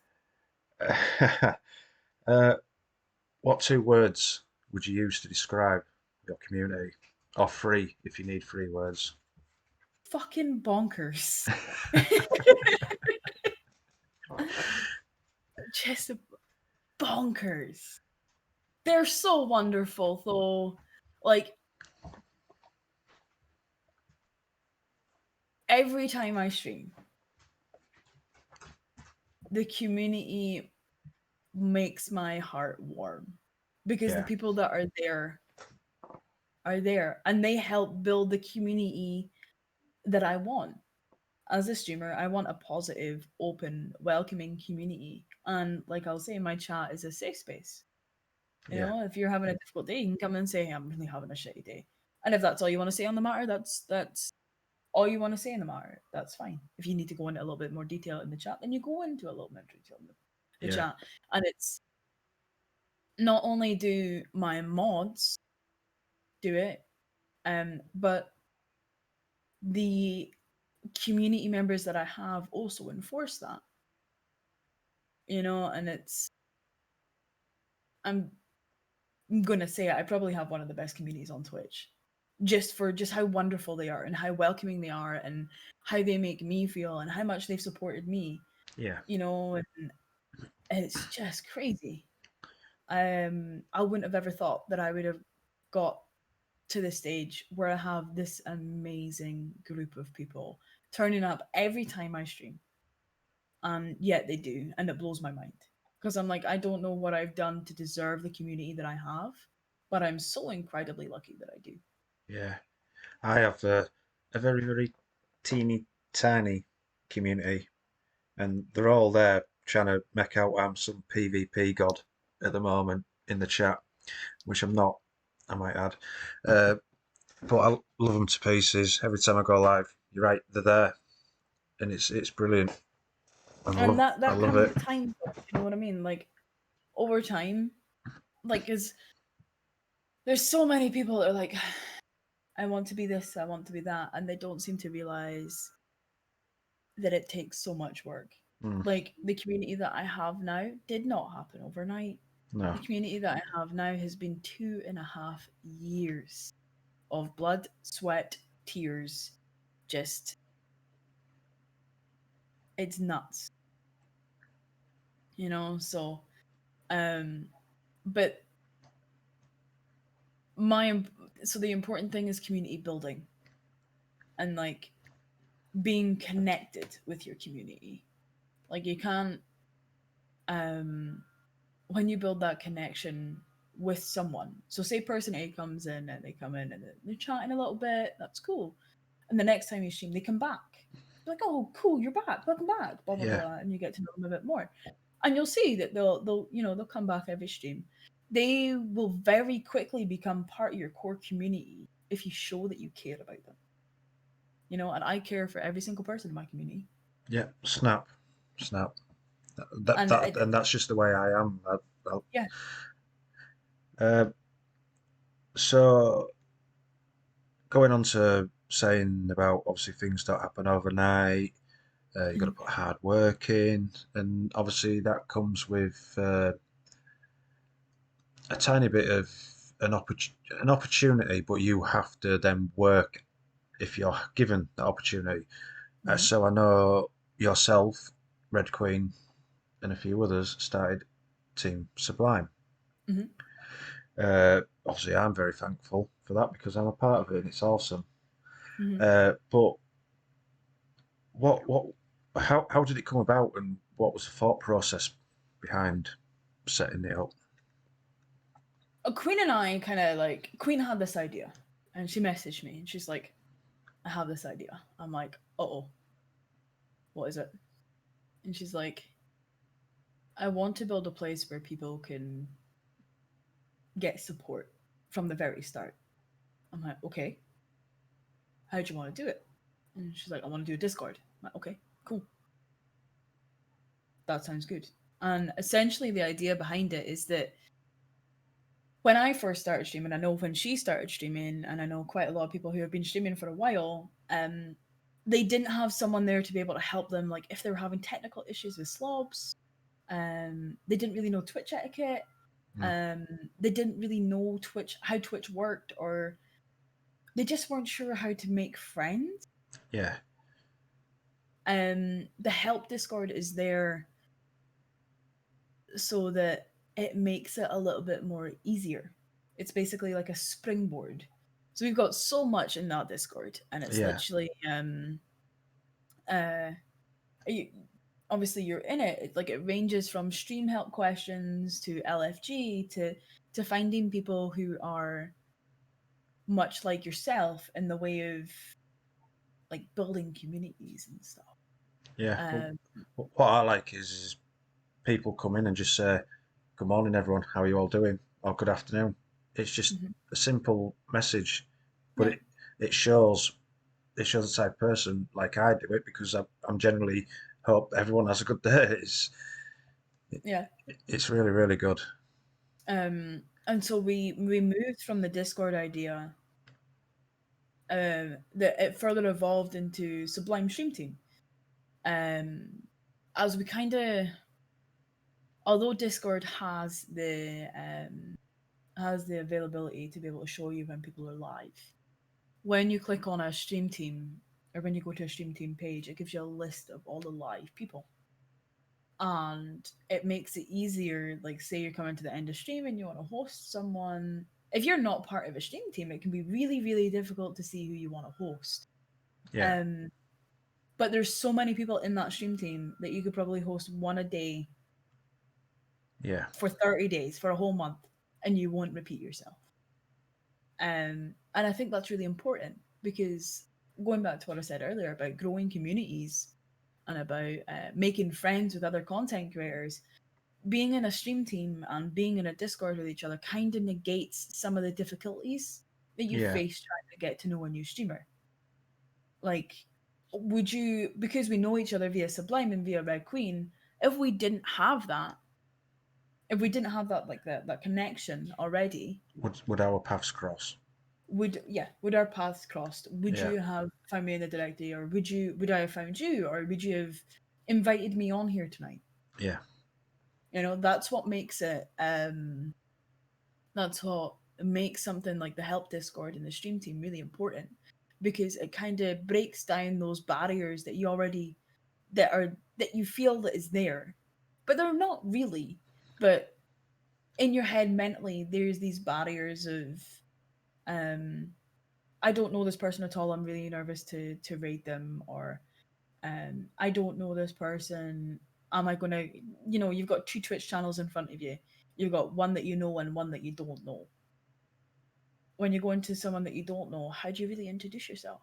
bit. uh, what two words would you use to describe your community? Or three, if you need three words. Fucking bonkers. Just bonkers. They're so wonderful, though. Like, every time I stream, the community makes my heart warm because the Yeah, people that are there and they help build the community that I want. As a streamer, I want a positive, open, welcoming community. And like I'll say, my chat is a safe space. You yeah, know, if you're having a difficult day, you can come and say, hey, I'm really having a shitty day. And if that's all you want to say on the matter, that's all you want to say in the matter. That's fine. If you need to go into a little bit more detail in the chat, then you go into a little more detail in the yeah, chat. And it's not only do my mods do it, but the community members that I have also enforce that. You know, and I'm gonna say it, I probably have one of the best communities on Twitch. Just for just how wonderful they are and how welcoming they are and how they make me feel and how much they've supported me, yeah, you know, and it's just crazy. I wouldn't have ever thought that I would have got to the stage where I have this amazing group of people turning up every time I stream. And yet they do, and it blows my mind. Because I'm like, I don't know what I've done to deserve the community that I have, but I'm so incredibly lucky that I do. yeah. I have a very, very teeny tiny community, and they're all there trying to make out I'm some PvP god at the moment in the chat, which I'm not, I might add. Uh, but I love them to pieces. Every time I go live, you're right, they're there, and it's brilliant. I And love that I that love comes it. with time, though, you know what I mean? Like over time, like because there's so many people that are like, I want to be this, I want to be that, and they don't seem to realize that it takes so much work. Mm, Like the community that I have now did not happen overnight. no, The community that I have now has been 2.5 years of blood, sweat, tears. Just, it's nuts, you know? So, um, but my, so the important thing is community building and like being connected with your community. Like you can't, um, when you build that connection with someone. So say person A comes in and they come in and they're chatting a little bit, that's cool. And the next time you stream, they come back. You're like, oh, cool, you're back, welcome back, blah blah yeah, blah, and you get to know them a bit more. And you'll see that they'll come back every stream. They will very quickly become part of your core community if you show that you care about them. You know, and I care for every single person in my community. yeah. Snap, snap. And And that's just the way I am. yeah. uh, so going on to saying about obviously things don't happen overnight. You've got to Mhm, put hard work in, and obviously that comes with a tiny bit of an opportunity, but you have to then work if you're given the opportunity. mhm, So I know yourself, Red Queen, and a few others started Team Sublime. mhm, Obviously, I'm very thankful for that because I'm a part of it and it's awesome. mhm. But what how did it come about and what was the thought process behind setting it up? Queen and I kind of like Queen had this idea, and she messaged me, and she's like, "I have this idea." I'm like, "Oh, what is it?" And she's like, "I want to build a place where people can get support from the very start." I'm like, "Okay, how do you want to do it?" And she's like, "I want to do a Discord." I'm like, "Okay, cool, that sounds good." And essentially, the idea behind it is that when I first started streaming, I know when she started streaming, and I know quite a lot of people who have been streaming for a while, they didn't have someone there to be able to help them, like if they were having technical issues with slobs. They didn't really know Twitch etiquette. Mm. They didn't really know how Twitch worked, or they just weren't sure how to make friends. Yeah. The help Discord is there so that it makes it a little bit more easier. It's basically like a springboard. So we've got so much in that Discord, and it's Yeah. literally uh you, obviously you're in it. Like it ranges from stream help questions to LFG to finding people who are much like yourself in the way of like building communities and stuff. Yeah. Well, Um, what I like is people come in and just say, "Good morning, everyone. How are you all doing?" Or "Good afternoon." It's just mhm. a simple message, but Yeah, it shows the type of person like I do it because I'm generally hope everyone has a good day. yeah. It's really really good. And so we moved from the Discord idea. That it further evolved into Sublime Stream Team. Um, as we kind of, although Discord has the availability to be able to show you when people are live. When you click on a stream team, or when you go to a stream team page, it gives you a list of all the live people. And it makes it easier, like say you're coming to the end of stream and you want to host someone. If you're not part of a stream team, it can be really, really difficult to see who you want to host. Yeah. Um, but there's so many people in that stream team that you could probably host one a day Yeah. for 30 days, for a whole month, and you won't repeat yourself. And I think that's really important because going back to what I said earlier about growing communities and about making friends with other content creators, being in a stream team and being in a Discord with each other kind of negates some of the difficulties that you Yeah. face trying to get to know a new streamer. Like, would you, because we know each other via Sublime and via Red Queen, if we didn't have that, if we didn't have that, like that connection already, Would our paths cross? would our paths crossed? Would Yeah. you have found me in the directory, or would I have found you, or would you have invited me on here tonight? Yeah. That's what makes it. That's what makes something like the help Discord and the stream team really important, because it kind of breaks down those barriers that you already that you feel that is there, but they're not really. But in your head mentally, there's these barriers of um I don't know this person at all. I'm really nervous to rate them, or I don't know this person. Am I gonna? You've got two Twitch channels in front of you. You've got one that you know and one that you don't know. When you go into someone that you don't know, how do you really introduce yourself?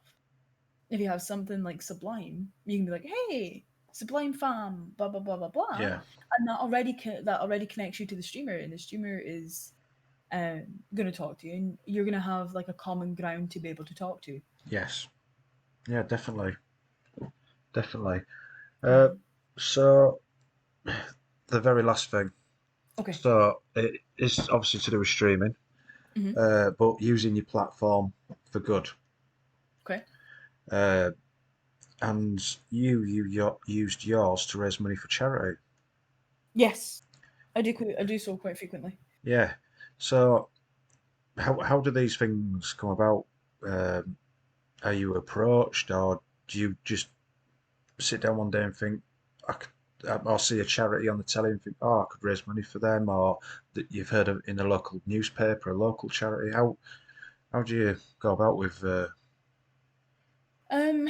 If you have something like Sublime, you can be like, "Hey, Sublime fam, blah blah blah blah blah," Yeah. and that already connects you to the streamer, and the streamer is going to talk to you, and you're going to have like a common ground to be able to talk to. Yes. Yeah. Definitely. Definitely. Uh, Um, so the very last thing. okay. So it is obviously to do with streaming, Hmm. but using your platform for good. Okay. Uh, and used yours to raise money for charity. Yes, I do so quite frequently. Yeah. So how do these things come about? Um, are you approached, or do you just sit down one day and think, I'll see a charity on the telly and think, oh, I could raise money for them, or that you've heard of in a local newspaper, a local charity? How do you go about with? Um,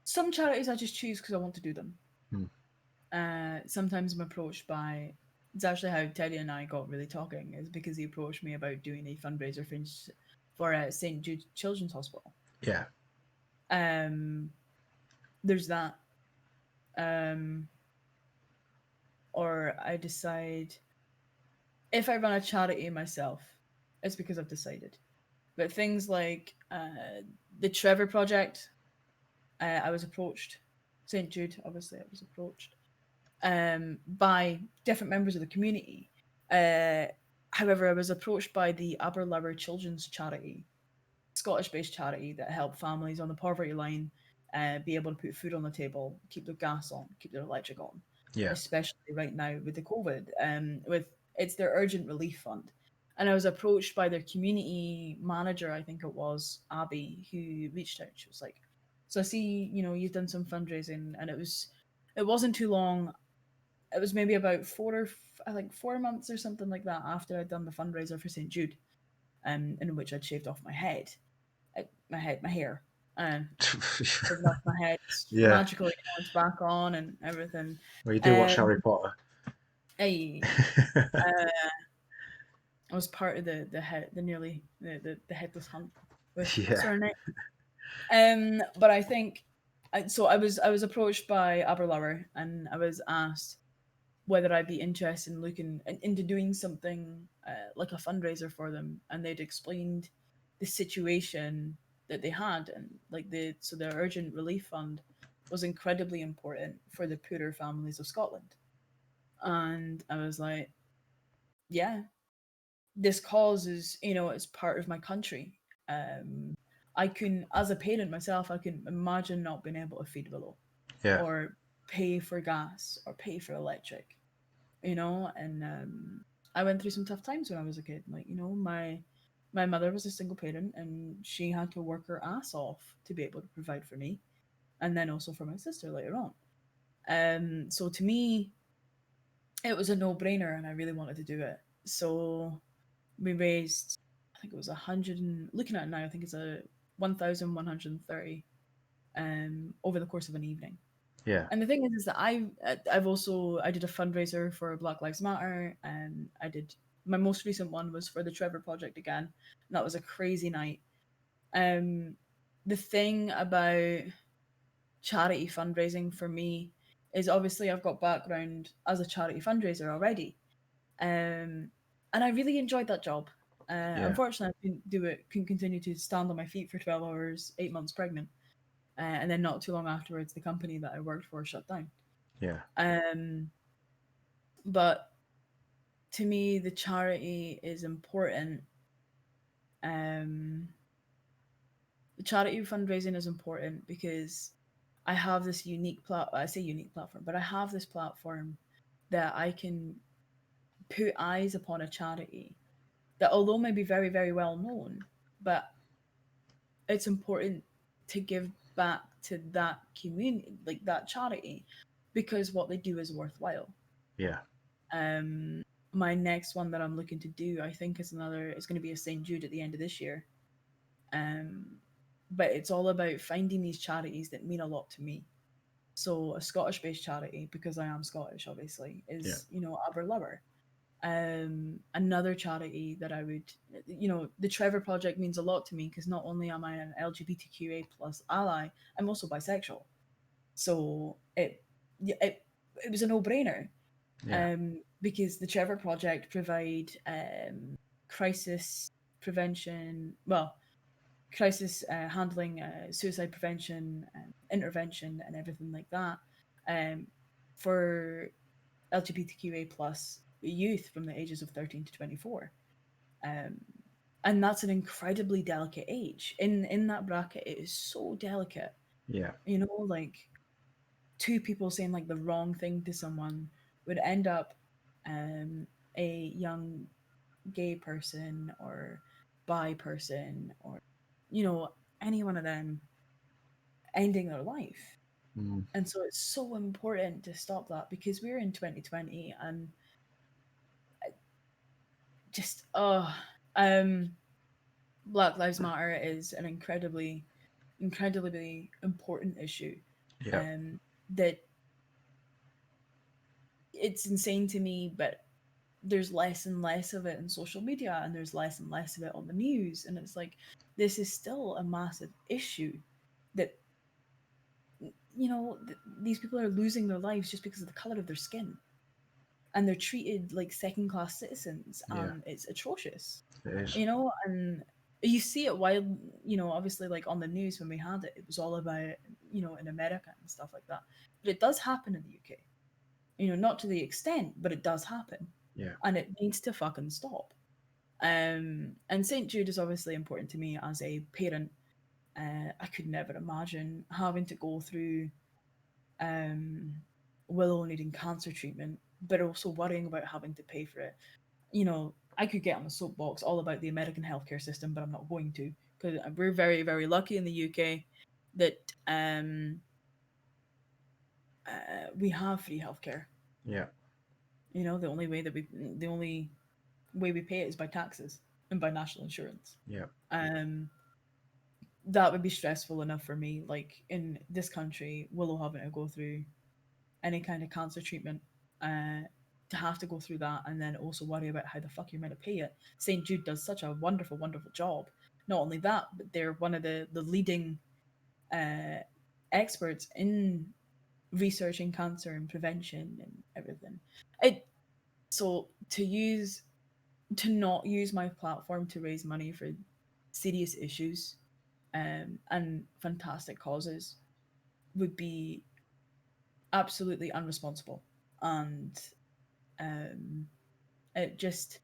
some charities I just choose because I want to do them. Hmm, Sometimes I'm approached by. It's actually how Teddy and I got really talking, is because he approached me about doing a fundraiser for St. Jude Children's Hospital. yeah, Um, there's that. Um, or I decide if I run a charity myself, it's because I've decided. But things like the Trevor Project, I was approached. St. Jude, obviously, I was approached by different members of the community. Uh, However, I was approached by the Aberlour Children's Charity, Scottish-based charity that help families on the poverty line be able to put food on the table, keep their gas on, keep their electric on, yeah, especially right now with the COVID. With It's their urgent relief fund. And I was approached by their community manager, I think it was Abby, who reached out. She was like, "So I see, you've done some fundraising," and it wasn't too long. It was maybe about I think 4 months or something like that after I'd done the fundraiser for St. Jude, in which I'd shaved off my head, my hair, um, shaved off my head. Yeah. Magically, it's back on and everything. Well, you do watch Um, Harry Potter. I, uh, I was part of the nearly the headless hunt with what's Yeah. her name. But I think, so I was approached by Aberlour and I was asked whether I'd be interested in looking into doing something like a fundraiser for them, and they'd explained the situation that they had, and like their urgent relief fund was incredibly important for the poorer families of Scotland. And I was like, yeah, this cause is, it's part of my country. Um, I can, as a parent myself, I can imagine not being able to feed Willow Yeah. or pay for gas or pay for electric, and I went through some tough times when I was a kid. Like, my mother was a single parent and she had to work her ass off to be able to provide for me and then also for my sister later on. So to me, it was a no-brainer and I really wanted to do it. So we raised, I think it was 100 and looking at it now, I think it's a 1,130 over the course of an evening. Yeah. And the thing is that I did a fundraiser for Black Lives Matter, and I did my most recent one was for the Trevor Project again, and that was a crazy night. Um, the thing about charity fundraising for me is obviously I've got background as a charity fundraiser already, and I really enjoyed that job. Yeah. Unfortunately, I can continue to stand on my feet for 12 hours, 8 months pregnant, and then not too long afterwards, the company that I worked for shut down. Yeah. Um, but to me, the charity is important. Um, the charity fundraising is important because I have this I say unique platform, but I have this platform that I can put eyes upon a charity that, although may be very, very well known, but it's important to give back to that community, like that charity, because what they do is worthwhile. Yeah. Um, my next one that I'm looking to do, I think, is going to be a St. Jude at the end of this year. Um, but it's all about finding these charities that mean a lot to me. So a Scottish-based charity, because I am Scottish, obviously, Yeah. is Aber. Another charity that I would, the Trevor Project means a lot to me because not only am I an LGBTQA plus ally, I'm also bisexual. So it was a no brainer, Yeah. because the Trevor Project provide crisis prevention, well, crisis handling, suicide prevention, intervention, and everything like that, um, for LGBTQA plus youth from the ages of 13 to 24. Um, and that's an incredibly delicate age. In that bracket, it is so delicate. Yeah. Like two people saying like the wrong thing to someone would end up um, a young gay person or bi person or you know any one of them ending their life. Mm. And so it's so important to stop that because we're in 2020 and just um Black Lives Matter is an incredibly important issue. Yeah. That it's insane to me, but there's less and less of it in social media and there's less and less of it on the news. And it's like, this is still a massive issue that, these people are losing their lives just because of the color of their skin. And they're treated like second class citizens. Yeah. And it's atrocious, It is. and you see it while, obviously like on the news when we had it, it was all about, in America and stuff like that. But it does happen in the UK, not to the extent, but it does happen. Yeah. And it needs to fucking stop. And St. Jude is obviously important to me as a parent. I could never imagine having to go through um, Willow needing cancer treatment, but also worrying about having to pay for it. I could get on a soapbox all about the American healthcare system, but I'm not going to, because we're very, very lucky in the UK that we have free healthcare. Yeah. The only way we pay it is by taxes and by national insurance. Yeah. Um, that would be stressful enough for me. Like in this country, Willow having to go through any kind of cancer treatment, uh, to have to go through that and then also worry about how the fuck you're meant to pay it. St. Jude does such a wonderful, wonderful job. Not only that, but they're one of the leading uh, experts in researching cancer and prevention and everything. It so to not use my platform to raise money for serious issues and fantastic causes would be absolutely unresponsible, and um, it just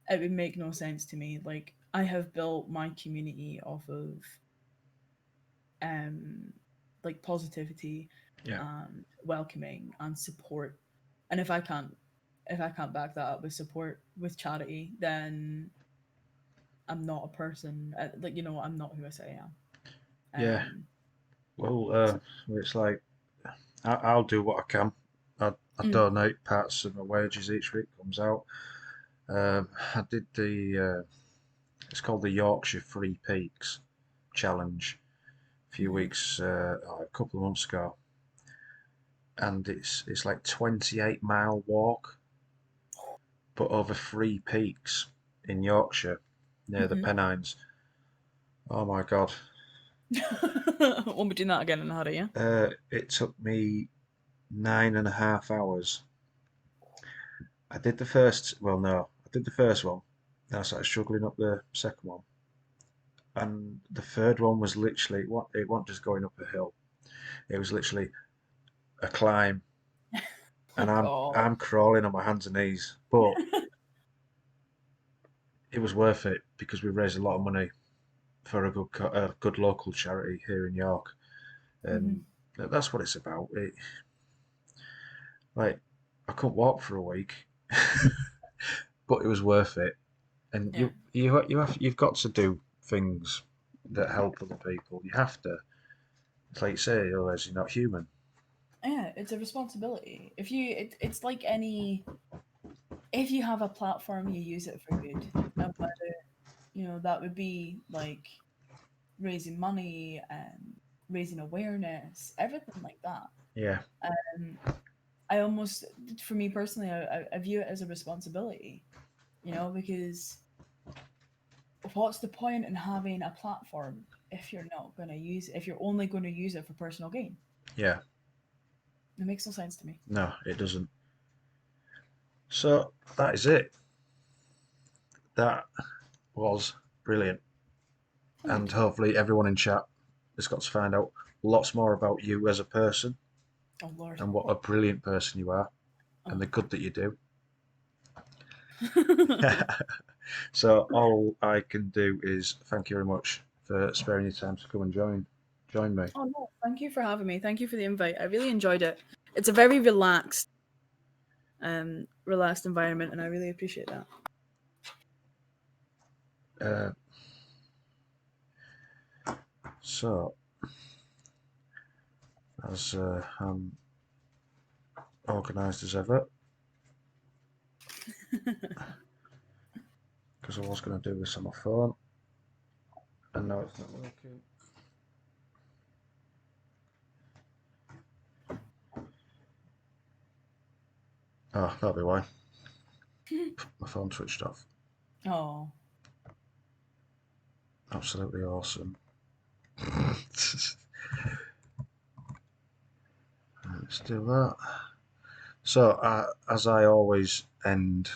it would make no sense to me. Like I have built my community off of um, like positivity Yeah. and welcoming and support, and if I can't back that up with support with charity, then I'm not a person. I'm not who I say I am. Yeah. Well, So, it's like I'll do what I can. I mm, donate parts of my wages each week comes out. I did it's called the Yorkshire Free Peaks Challenge a few mm-hmm, weeks, a couple of months ago, and it's like 28-mile walk, but over three peaks in Yorkshire near the mm-hmm. Pennines. Oh my God. Won't be doing that again in a hurry, yeah? It took me 9.5 hours. I did the first, well, no, I did the first one. Then I started struggling up the second one. And the third one was literally, it wasn't just going up a hill. It was literally a climb. Oh And I'm, god. I'm crawling on my hands and knees. But it was worth it because we raised a lot of money for a good local charity here in York. Hmm. And that's what it's about. Like, I couldn't walk for a week, but it was worth it. And Yeah. you've got to do things that help other people. You have to. It's like you say, otherwise you're not human. Yeah, it's a responsibility. It's like any, if you have a platform, you use it for good. And whether, that would be like raising money and raising awareness, everything like that. Yeah, Um, I almost, for me personally, I view it as a responsibility, because what's the point in having a platform if you're only going to use it for personal gain? yeah. It makes no sense to me. No, it doesn't. So that is it. That was brilliant. Oh, And good. hopefully everyone in chat has got to find out lots more about you as a person Oh Lord. and what a brilliant person you are and Oh. the good that you do. So all I can do is thank you very much for sparing your time to come and join me. Oh no, thank you for having me. Thank you for the invite. I really enjoyed it. It's a very relaxed environment, and I really appreciate that. Uh, so as I'm organised as ever, because I was going to do this on my phone, and now it's not working. Oh, that'll be why. My phone switched off. Oh. Absolutely awesome. Let's do that. So, as I always end,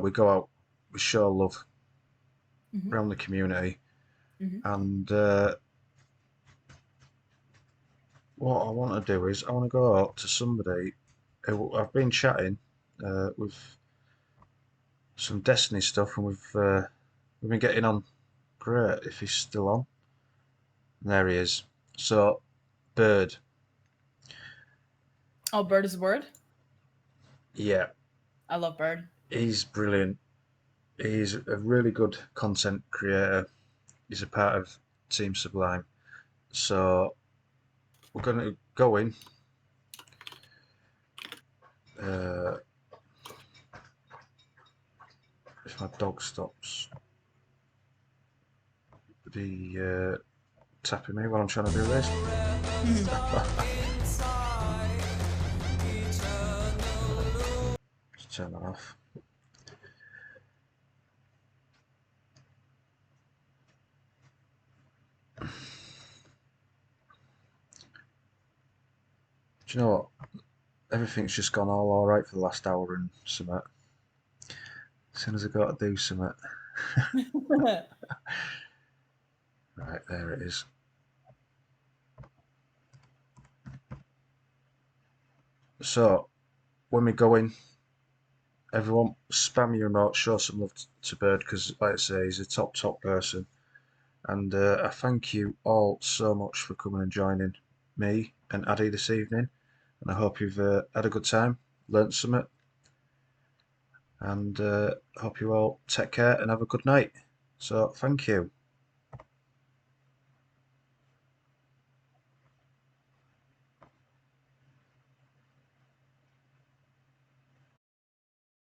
we go out, we show love Hmm. around the community, Hmm. and what I want to do is I want to go out to somebody who I've been chatting with some Destiny stuff, and we've been getting on great. If he's still on, there he is. So, Bird, Oh, Bird is a word. yeah, I love Bird. He's brilliant. He's a really good content creator. He's a part of Team Sublime. So we're going to go in. Uh, if my dog stops the tapping me while I'm trying to do this. Just turn that off. Do you know what? Everything's just gone all alright for the last hour and something. As soon as I got to do something. Right, there it is. So, when we go in, everyone spam your emotes, show some love to Bird because, like I say, he's a top person. And I thank you all so much for coming and joining me and Addy this evening. And I hope you've had a good time, learnt something, and hope you all take care and have a good night. So, thank you.